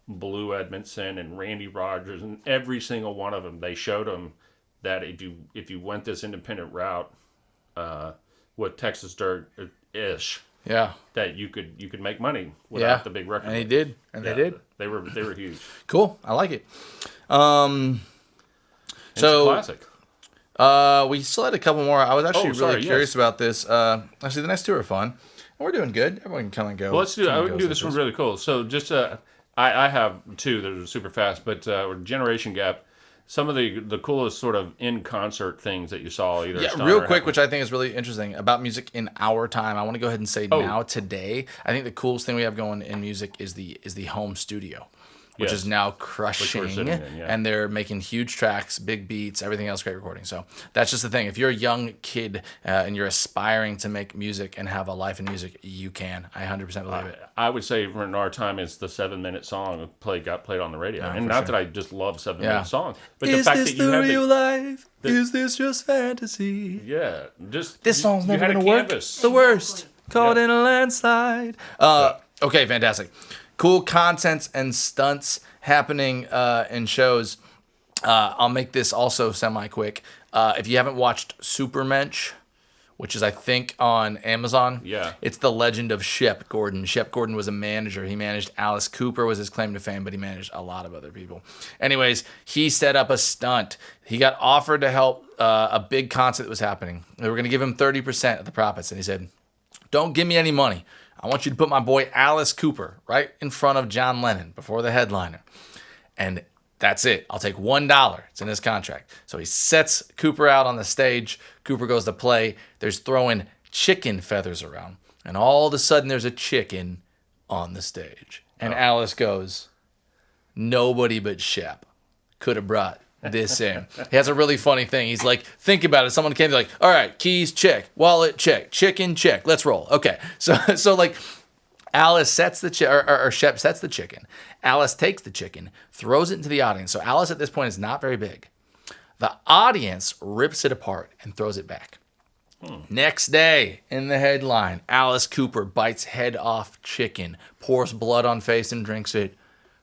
Blue Edmondson and Randy Rogers, and every single one of them. They showed them that if you went this independent route with Texas Dirt ish, Yeah. that you could make money without the big record. And they labels. did. And Yeah, they did. They were huge. Cool. I like it. It's a classic. We still had a couple more. I was actually sorry, really yes. curious about this. Actually, the next two are fun. And we're doing good. Everyone can come and go. Well, let's do. Come I and can go do this one really cool. So just I have two that are super fast, but Generation Gap. Some of the coolest sort of in concert things that you saw either. Yeah, Steiner real or quick, Heffner. which I think is really interesting about music in our time. I want to go ahead and say now today. I think the coolest thing we have going in music is the home studio, which Yes. is now Which we're crushing, sitting in, yeah. and they're making huge tracks, big beats, everything else, great recording. So that's just the thing. If you're a young kid and you're aspiring to make music and have a life in music, you can. I 100% believe it. I would say in our time it's the 7-minute song got played on the radio, and for not sure. that I just love 7-minute Yeah. songs, but Is the fact this that you the have real life? Is this just fantasy? just This song's you never had a gonna work. canvas. It's the worst. Caught Yeah. in a landslide. Okay, fantastic. Cool content and stunts happening in shows. I'll make this also semi-quick. If you haven't watched Supermensch, which is I think on Amazon, Yeah. it's the legend of Shep Gordon. Shep Gordon was a manager. He managed Alice Cooper was his claim to fame, but he managed a lot of other people. Anyways, he set up a stunt. He got offered to help a big concert that was happening. They were going to give him 30% of the profits, and he said, "Don't give me any money. I want you to put my boy Alice Cooper right in front of John Lennon before the headliner. And that's it. I'll take $1. It's in his contract." So he sets Cooper out on the stage. Cooper goes to play. There's throwing chicken feathers around. And all of a sudden there's a chicken on the stage. And Alice goes, "Nobody but Shep could have brought this in." He has a really funny thing. He's like, think about it. Someone came to like, "All right, keys, check. Wallet, check. Chicken, check. Let's roll." Okay. So like Alice sets the or Shep sets the chicken. Alice takes the chicken, throws it into the audience. So Alice at this point is not very big. The audience rips it apart and throws it back. Next day, in the headline, Alice Cooper bites head off chicken, pours blood on face and drinks it.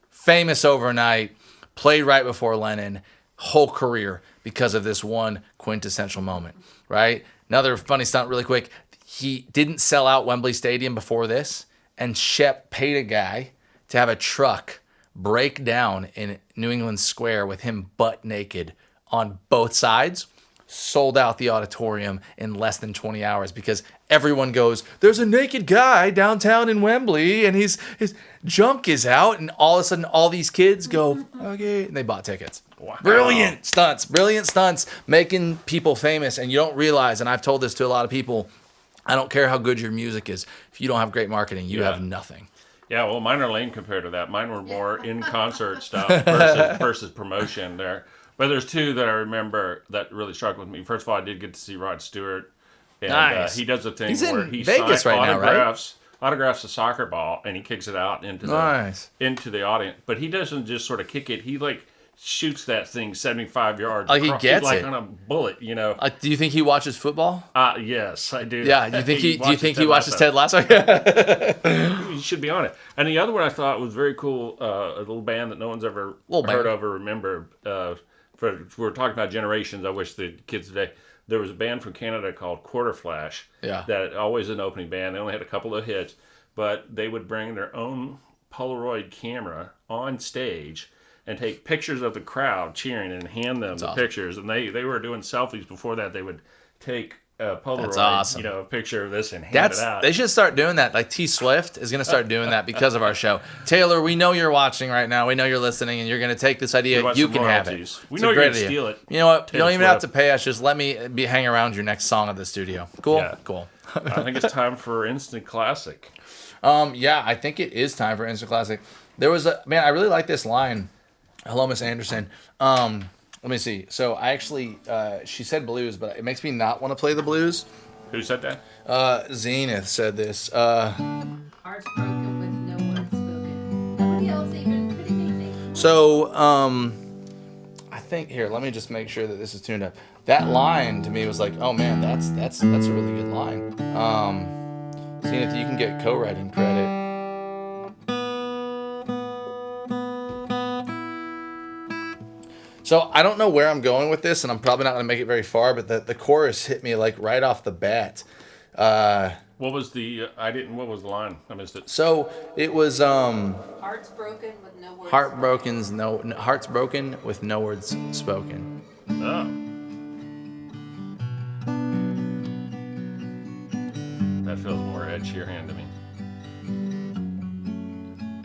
Famous overnight, played right before Lennon, whole career because of this one quintessential moment, right? Another funny stunt really quick. he didn't sell out Wembley Stadium before this, and Shep paid a guy to have a truck break down in New England Square with him butt naked on both sides. Sold out the auditorium in less than 20 hours because everyone goes, there's a naked guy downtown in Wembley and his junk is out, and all of a sudden all these kids go, okay, and they bought tickets. Wow. Brilliant stunts, making people famous. And you don't realize, and I've told this to a lot of people, I don't care how good your music is. If you don't have great marketing, you have nothing. Yeah, well, mine are lame compared to that. Mine were more in-concert stuff versus promotion there. But there's two that I remember that really struck with me. First of all, I did get to see Rod Stewart. And Nice. he does a thing He's in where he Vegas signs right now, right? autographs a soccer ball, and he kicks it out into the audience. But he doesn't just sort of kick it. He, like, shoots that thing 75 yards. Like he gets like it. on a bullet, you know. Do you think he watches football? Yes, I do. Yeah. Do you think he watches Ted Lasso? You should be on it. And the other one I thought was very cool, a little band that no one's ever heard of or remembered. We're talking about generations. I wish the kids today. There was a band from Canada called Quarter Flash. Yeah. That always an opening band. They only had a couple of hits, but they would bring their own Polaroid camera on stage and take pictures of the crowd cheering and hand them the pictures. And they were doing selfies before that. They would take a Polaroid, a picture of this and hand it out. They should start doing that. Like T Swift is going to start doing that because of our show. Taylor, we know you're watching right now. We know you're listening, and you're going to take this idea. You can have it. We know you're going to steal it. You know what? You don't even have to Swift. pay us. Just let me hang around your next song at the studio. Cool? Yeah. Cool. I think it's time for Instant Classic. Yeah, I think it is time for Instant Classic. There was I really like this line. Hello, Miss Anderson. Let me see. So I actually, she said blues, but it makes me not want to play the blues. Who said that? Zenith said this. Hearts broken with no words spoken. Nobody else even pretty anything. So, I think here. Let me just make sure that this is tuned up. That line to me was like, oh man, that's a really good line. Zenith, you can get co-writing credit. So I don't know where I'm going with this, and I'm probably not going to make it very far, but the chorus hit me like right off the bat. What was the? What was the line? I missed it. So it was Hearts broken with no words. Hearts broken with no words spoken. Oh. That feels more Ed Sheeran to me.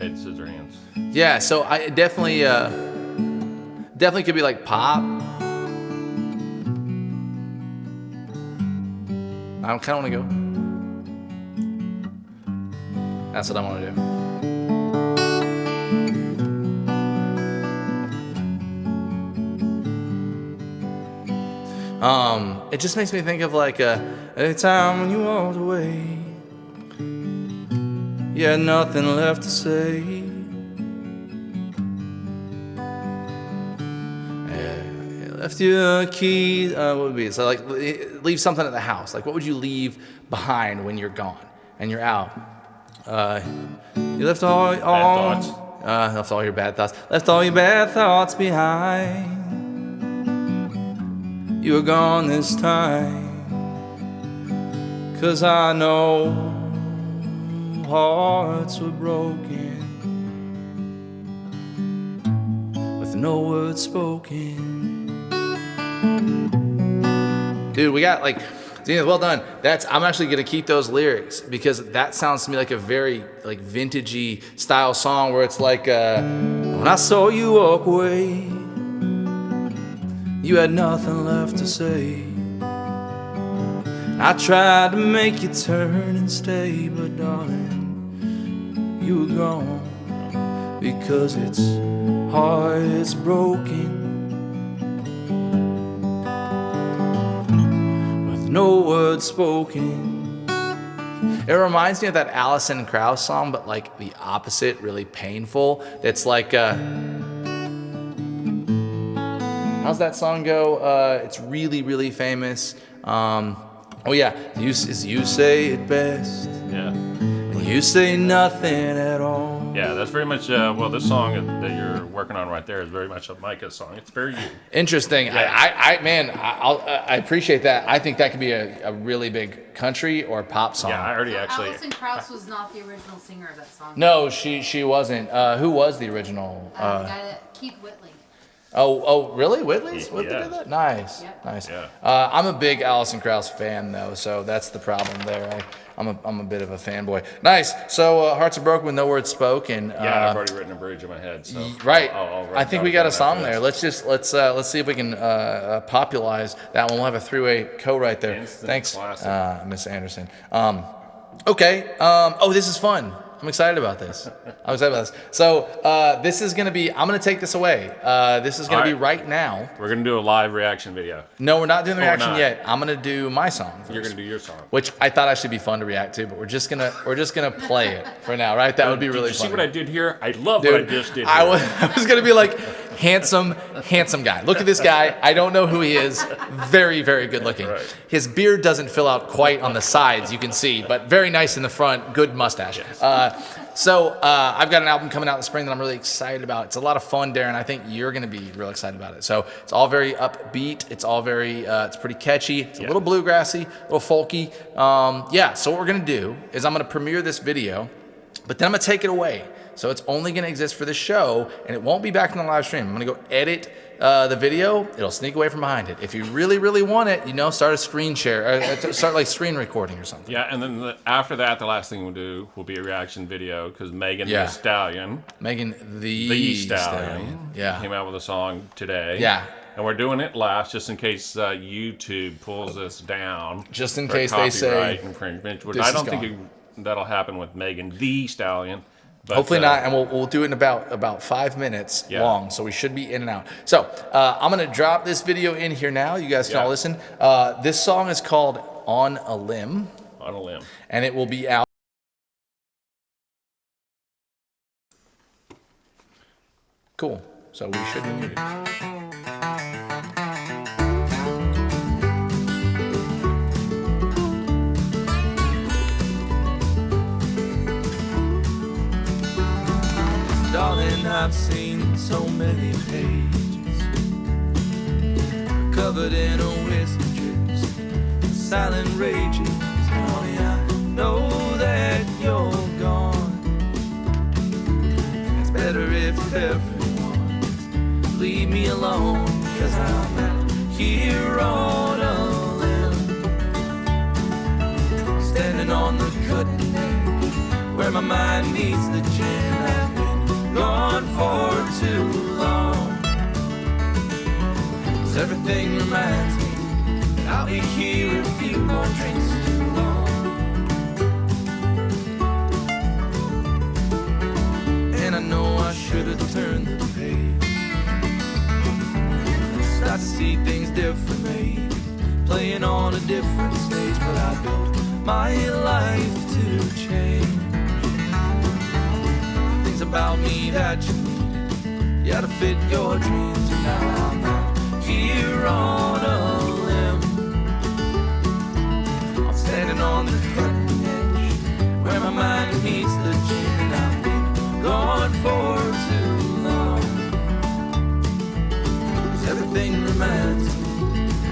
Ed Scissorhands. Yeah, so I definitely could be like pop. I kind of want to go. That's what I want to do. It just makes me think of like a time when you walked away. You had nothing left to say. Left your keys. What would it be? So like, leave something at the house. Like, what would you leave behind when you're gone and you're out? You left all Bad thoughts. Left all your bad thoughts. Left all your bad thoughts behind. You were gone this time. 'Cause I know hearts were broken with no words spoken. Dude, we got like, Zenith, well done. I'm actually gonna keep those lyrics because that sounds to me like a very like vintagey style song where it's like, when I saw you walk away, you had nothing left to say. I tried to make you turn and stay, but darling, you were gone because heart's broken. No words spoken. It reminds me of that Alison Krauss song, but like the opposite, really painful. It's like, how's that song go? It's really, really famous. Oh yeah, you say it best. Yeah. You say nothing at all. Yeah, that's very much, well, this song that you're working on right there is very much a Micah song. It's very you. Interesting. I appreciate that. I think that could be a really big country or pop song. Yeah, I already So actually. Alison Krauss was not the original singer of that song. No, she wasn't. Who was the original? The guy that Keith Whitley. Oh, really? Whitley Yeah. did that? Nice, Yep. nice. Yeah. I'm a big Alison Krauss fan, though, so that's the problem there. I'm a bit of a fanboy. Nice. So Hearts Are Broken with No Words Spoken. Yeah, I've already written a bridge in my head. So Right. I'll write I think down we got a after song this. there. Let's see if we can popularize that one. We'll have a three-way co-write there. Instant Thanks, classic. Miss Anderson. Okay. This is fun. I'm excited about this. So this is gonna be. I'm gonna take this away. This is gonna be All right. right now. We're going to do a live reaction video. No, we're not doing the Oh, we're reaction not. yet. I'm gonna do my song. You're first, going to do your song. which I thought actually be fun to react to, but we're just gonna play it for now, right? That would be really Did you fun. see what I did here? I love what I just did here. I was gonna be like, handsome guy. Look at this guy. I don't know who he is. Very, very good looking. Right. His beard doesn't fill out quite on the sides, you can see, but very nice in the front. Good mustache. So I've got an album coming out in the spring that I'm really excited about. It's a lot of fun, Darren. I think you're going to be real excited about it. So it's all very upbeat. It's all very, it's pretty catchy. It's a little bluegrassy, a little folky. So what we're going to do is I'm going to premiere this video, but then I'm going to take it away. So it's only going to exist for the show, and it won't be back in the live stream. I'm going to go edit the video. It'll sneak away from behind it. If you really, really want it, start a screen share, start like screen recording or something. Yeah, and then after that, the last thing we'll do will be a reaction video because Megan Yeah. the Stallion, Megan the the Stallion, Yeah. came out with a song today. Yeah. And we're doing it last just in case YouTube pulls us down. Just in for case they say copyright infringement, which this I is don't think gone. that'll happen with Megan the Stallion. But, Hopefully not, and we'll do it in about 5 minutes Yeah. long, so we should be in and out. So I'm gonna drop this video in here now. You guys can all Yeah. listen. This song is called "On a Limb," On a limb. and it will be out. Cool. So we should be muted. Darling, I've seen so many pages covered in a whiskey drips, silent rages, and honey, I know that you're gone. It's better if everyone just leave me alone, 'cause I'm out here on a limb, standing on the cutting edge where my mind meets the gin. I've been gone for too long, 'cause everything reminds me that I'll be here a few more drinks too long. And I know I should have turned the page, start to see things differently, playing on a different stage, but I built my life to change. Things about me that you needed, yeah, to fit your dreams, and now I'm out here on a limb. I'm standing on the cutting edge where my mind meets the gin, and I've been gone for too long, 'cause everything reminds me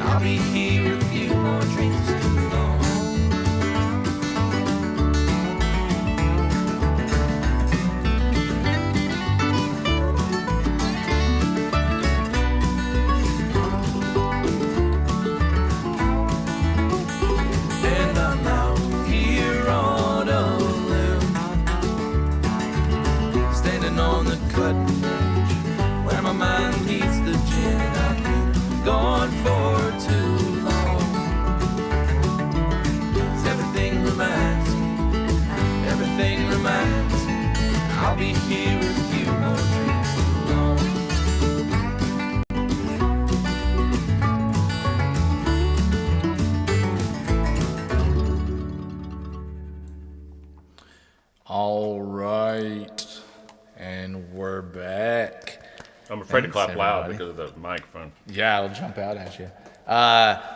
I'll be here a few more drinks too long. And I'm out here on a limb, standing on the cutting edge where my mind meets the gin, and I've been gone for too long. 'Cause everything reminds me I'll be here a few more drinks too long. All right, and we're back. I'm afraid to Thanks, clap loud everybody. because of the microphone. Yeah, it'll jump out at you.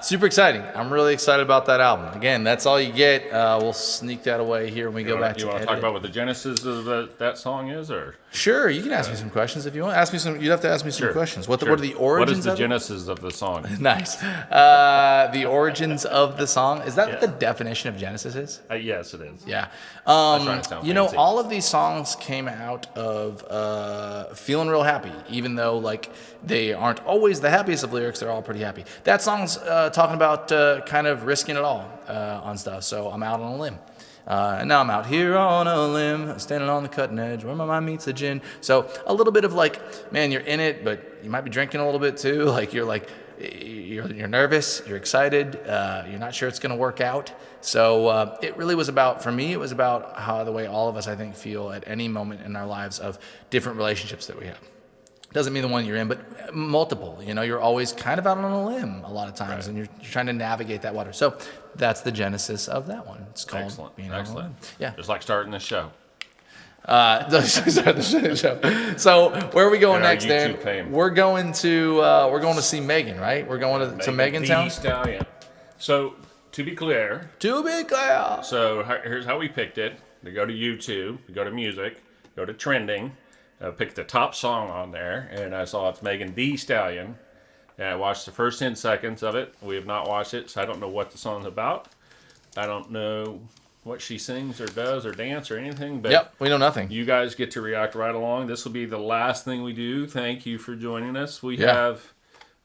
Super exciting. I'm really excited about that album. Again, that's all you get. We'll sneak that away here when we go back to You want to edit talk it. about what the genesis of that song is, or Sure, you can ask me some questions if you want. Ask me some. You'd have to ask me some questions. What Sure. are the origins? What is the of it? genesis of the song? Nice. The origins of the song. Is that what the definition of Genesis is? Yes, it is. Yeah. trying to sound You know, fancy. all of these songs came out of feeling real happy, even though like they aren't always the happiest of lyrics. They're all pretty happy. That song's talking about kind of risking it all on stuff. So I'm out on a limb. And now I'm out here on a limb, standing on the cutting edge where my mind meets the gin. So a little bit of like, man, you're in it, but you might be drinking a little bit too. Like you're nervous, you're excited, you're not sure it's going to work out. So it really was about, for me, it was about how the way all of us, I think, feel at any moment in our lives of different relationships that we have. Doesn't mean the one you're in, but multiple. You know, you're always kind of out on a limb a lot of times, and you're trying to navigate that water. So that's the genesis of that one. It's called Excellent. Being Out on a Excellent. Limb. Yeah. Just like starting the show. So where are we going And our next, Dan? YouTube fame. We're going to see Megan, right? We're going to Megan the Town. Stallion. So to be clear, To be clear. so here's how we picked it. We go to YouTube, we go to music, go to trending, pick the top song on there, and I saw it's Megan Thee Stallion. And I watched the first 10 seconds of it. We have not watched it, so I don't know what the song's about. I don't know what she sings or does or dance or anything, but Yep, we know nothing. you guys get to react right along. This will be the last thing we do. Thank you for joining us. We Yeah.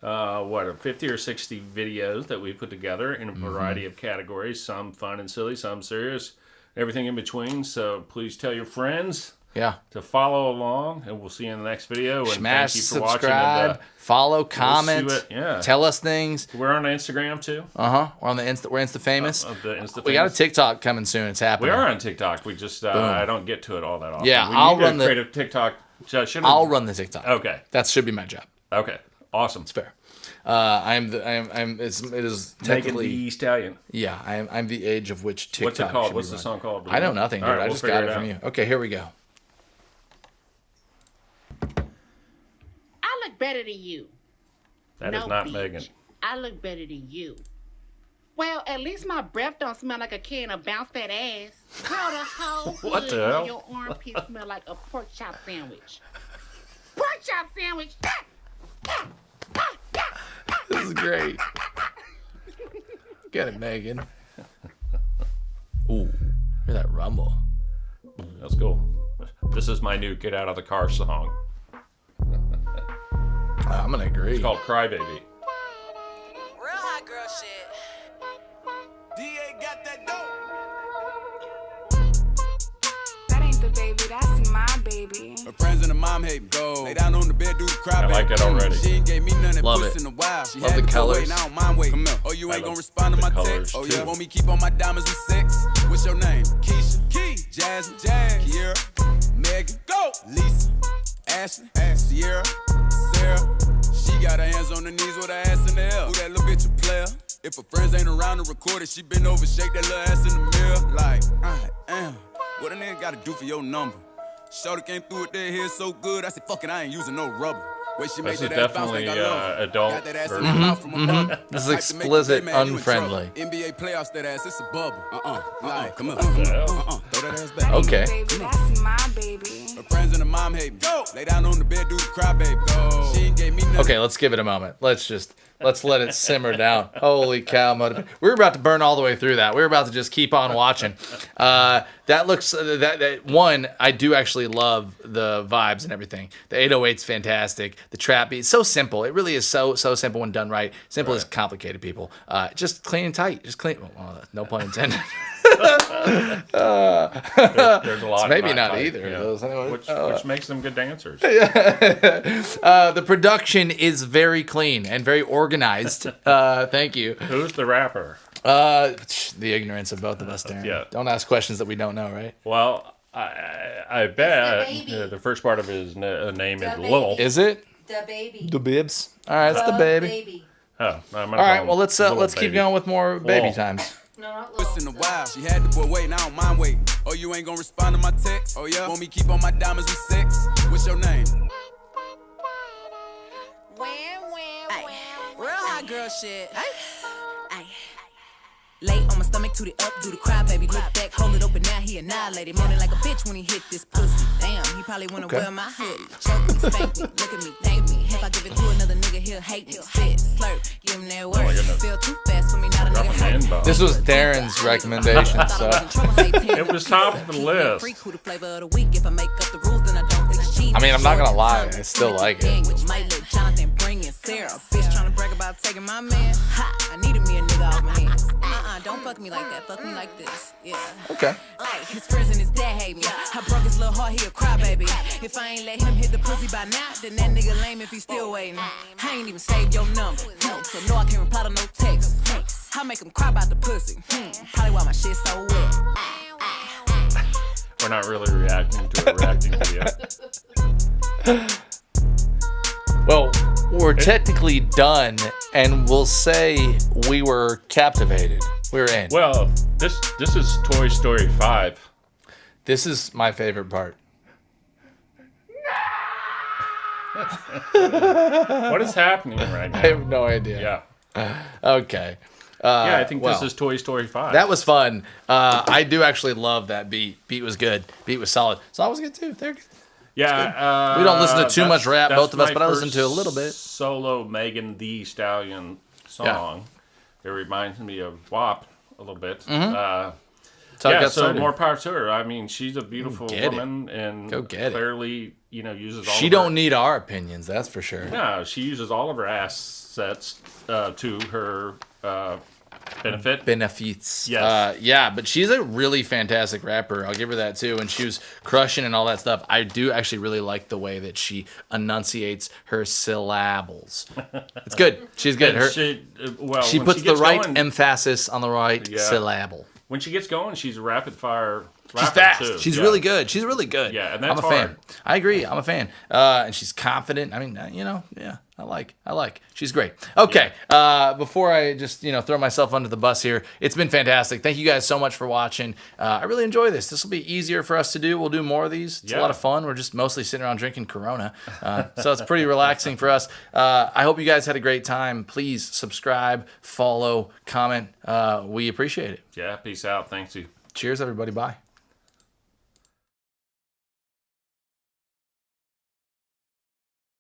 have 50 or 60 videos that we put together in a variety of categories, some fun and silly, some serious, everything in between. So please tell your friends Yeah. to follow along, and we'll see you in the next video. And Smash thank you for watching. subscribe, And, follow, comment, it, yeah. tell us things. we're on Instagram too. We're on the we're Insta famous. Of the Insta We got a famous. TikTok coming soon. It's We happening. are on TikTok. We just I don't get to it all that often. Yeah, we I'll need to run the- create a TikTok. Shouldn't I'll run the TikTok. Okay. That should be my job. Okay. Awesome. Fair. It is Megan technically Thee Stallion. yeah. I'm the age of which TikTok. What's it called? should What's be the run. song called? Do I we know nothing, dude. All right, I we'll just figure got it out. from you. Okay, here we go. I look better than you. That is No, not bitch. Megan. I look better than you. Well, at least my breath don't smell like a can of bounce that ass. Girl, the whole What hood the know hell? your armpit smell like a pork chop sandwich. Pork chop sandwich. This is great. Get it, Megan. Ooh, hear that rumble. That's cool. This is my new "Get Out of the Car" song. I'm gonna agree. It's called "Crybaby." Real hot girl shit. DA got that dope. That ain't the baby, that's my baby. Her friends and her mom hate me. Go. Lay down on the bed, do the cry. I like it already. She ain't gave me none that Love puss it. in a while. She Love had the to go colors. wait, I don't mind waiting. Come here. Oh, you I ain't gonna love respond to the my colors, text. Oh, too. yeah. Want me keep on my diamonds with sex? What's your name? Keisha. Key. Jasmine. Jazz. Kiera. Megan. Go. Lisa. Ashley. Sierra. Sarah. She got her hands on her knees with her ass in the air. Who that little bitch a player? If her friends ain't around to record it, she been over, shake that little ass in the mirror. Like, I am. What a nigga gotta do for your number? Shorty came through it there, hair so good. I said, fuck it, I ain't using no rubber. Way she This made is that ass bounce definitely, like I love her. adult Got that ass in version. her mouth from a bubble. This is Like to make you explicit, get mad, you in unfriendly. trouble. NBA playoffs, that ass, it's a bubble. Like, come on. hell? Throw that ass back. Okay. Baby, that's my baby. Her friends and her mom hate me. Go. Lay down on the bed, do the cry, baby. Go. She ain't gave me nothing. Okay, let's give it a moment. Let's let it simmer down. Holy cow, we were about to burn all the way through that. We were about to just keep on watching. That looks that one. I do actually love the vibes and everything. The 808's fantastic. The trap beat, so simple. It really is so simple when done right. Simple is complicated, people. Just clean and tight. Just clean. Well, no pun intended. There's a lot. Maybe not tight, either of those. Anyway, Which makes them good dancers. the production is very clean and very organized. Thank you. Who's the rapper? The ignorance of both of us, Darren. Yeah. Don't ask questions that we don't know, right? Well, I bet It's the baby. the first part of his name is The Lil. baby. Is it The baby. the bibs? All right, it's the baby. Oh, I'm All right, well let's keep going with more baby Lil. times. No, not Puss little. in a while. She had the boy waiting, I don't mind waiting. Oh, you ain't gonna respond to my text? Oh, yeah? Want me keep on my diamonds with sex? What's your name? Real hot girl shit. Ay. Lay on my stomach, toot it up, do the cry, baby. Look back, hold it open, now he annihilated. Moaning like a bitch when he hit this pussy. Damn, he probably wanna wear my hoodie. Choke me, spank me, look at me, thank me. If I give it to another nigga, he'll hate me. Spit, slurp, give him that work. Feel too fast for me, not a nigga hurt. This was Darren's recommendation, so. It was top of the list. I mean, I'm not gonna lie, I still like it. Might let Jonathan bring in Sarah. Bitch trying to brag about taking my man. Ha, I needed me a nigga off my hands. Don't fuck me like that. Fuck me like this. Yeah. Okay. Like his friends and his dad hate me. I broke his little heart, he a cry baby. If I ain't let him hit the pussy by now, then that nigga lame if he still waiting. I ain't even saved your number. No, so no, I can't reply to no text. I make him cry about the pussy. Probably why my shit so wet. We're not really reacting to a reacting video. Well, we're technically done, and we'll say we were captivated. We were in. Well, this is Toy Story 5. This is my favorite part. What is happening right now? I have no idea. Yeah. Okay. Yeah, I think well, this is Toy Story 5. That was fun. I do actually love that beat. Beat was good. Beat was solid. Song was good too. They're good. Yeah. We don't listen to too much rap, that's both of us, my but I listen to a first little bit. Solo Megan Thee Stallion song. It reminds me of WAP a little bit. So more power to her. I mean, she's a beautiful woman and clearly, uses all She of don't her, need our opinions, that's for sure. No, she uses all of her assets to her benefits. Yes. But she's a really fantastic rapper. I'll give her that too. And she was crushing and all that stuff. I do actually really like the way that she enunciates her syllables. It's good. She's good. She puts the right emphasis on the right syllable. When she gets going, she's a rapid fire rapper. She's fast. Too. She's really good. She's really good. Yeah, and that's I'm a fan. I agree. I'm a fan. And she's confident. I mean, I like. She's great. Okay. Before I just, throw myself under the bus here, it's been fantastic. Thank you guys so much for watching. I really enjoy this. This will be easier for us to do. We'll do more of these. It's a lot of fun. We're just mostly sitting around drinking Corona. So it's pretty relaxing for us. I hope you guys had a great time. Please subscribe, follow, comment. We appreciate it. Yeah, peace out. Thanks you. Cheers, everybody. Bye.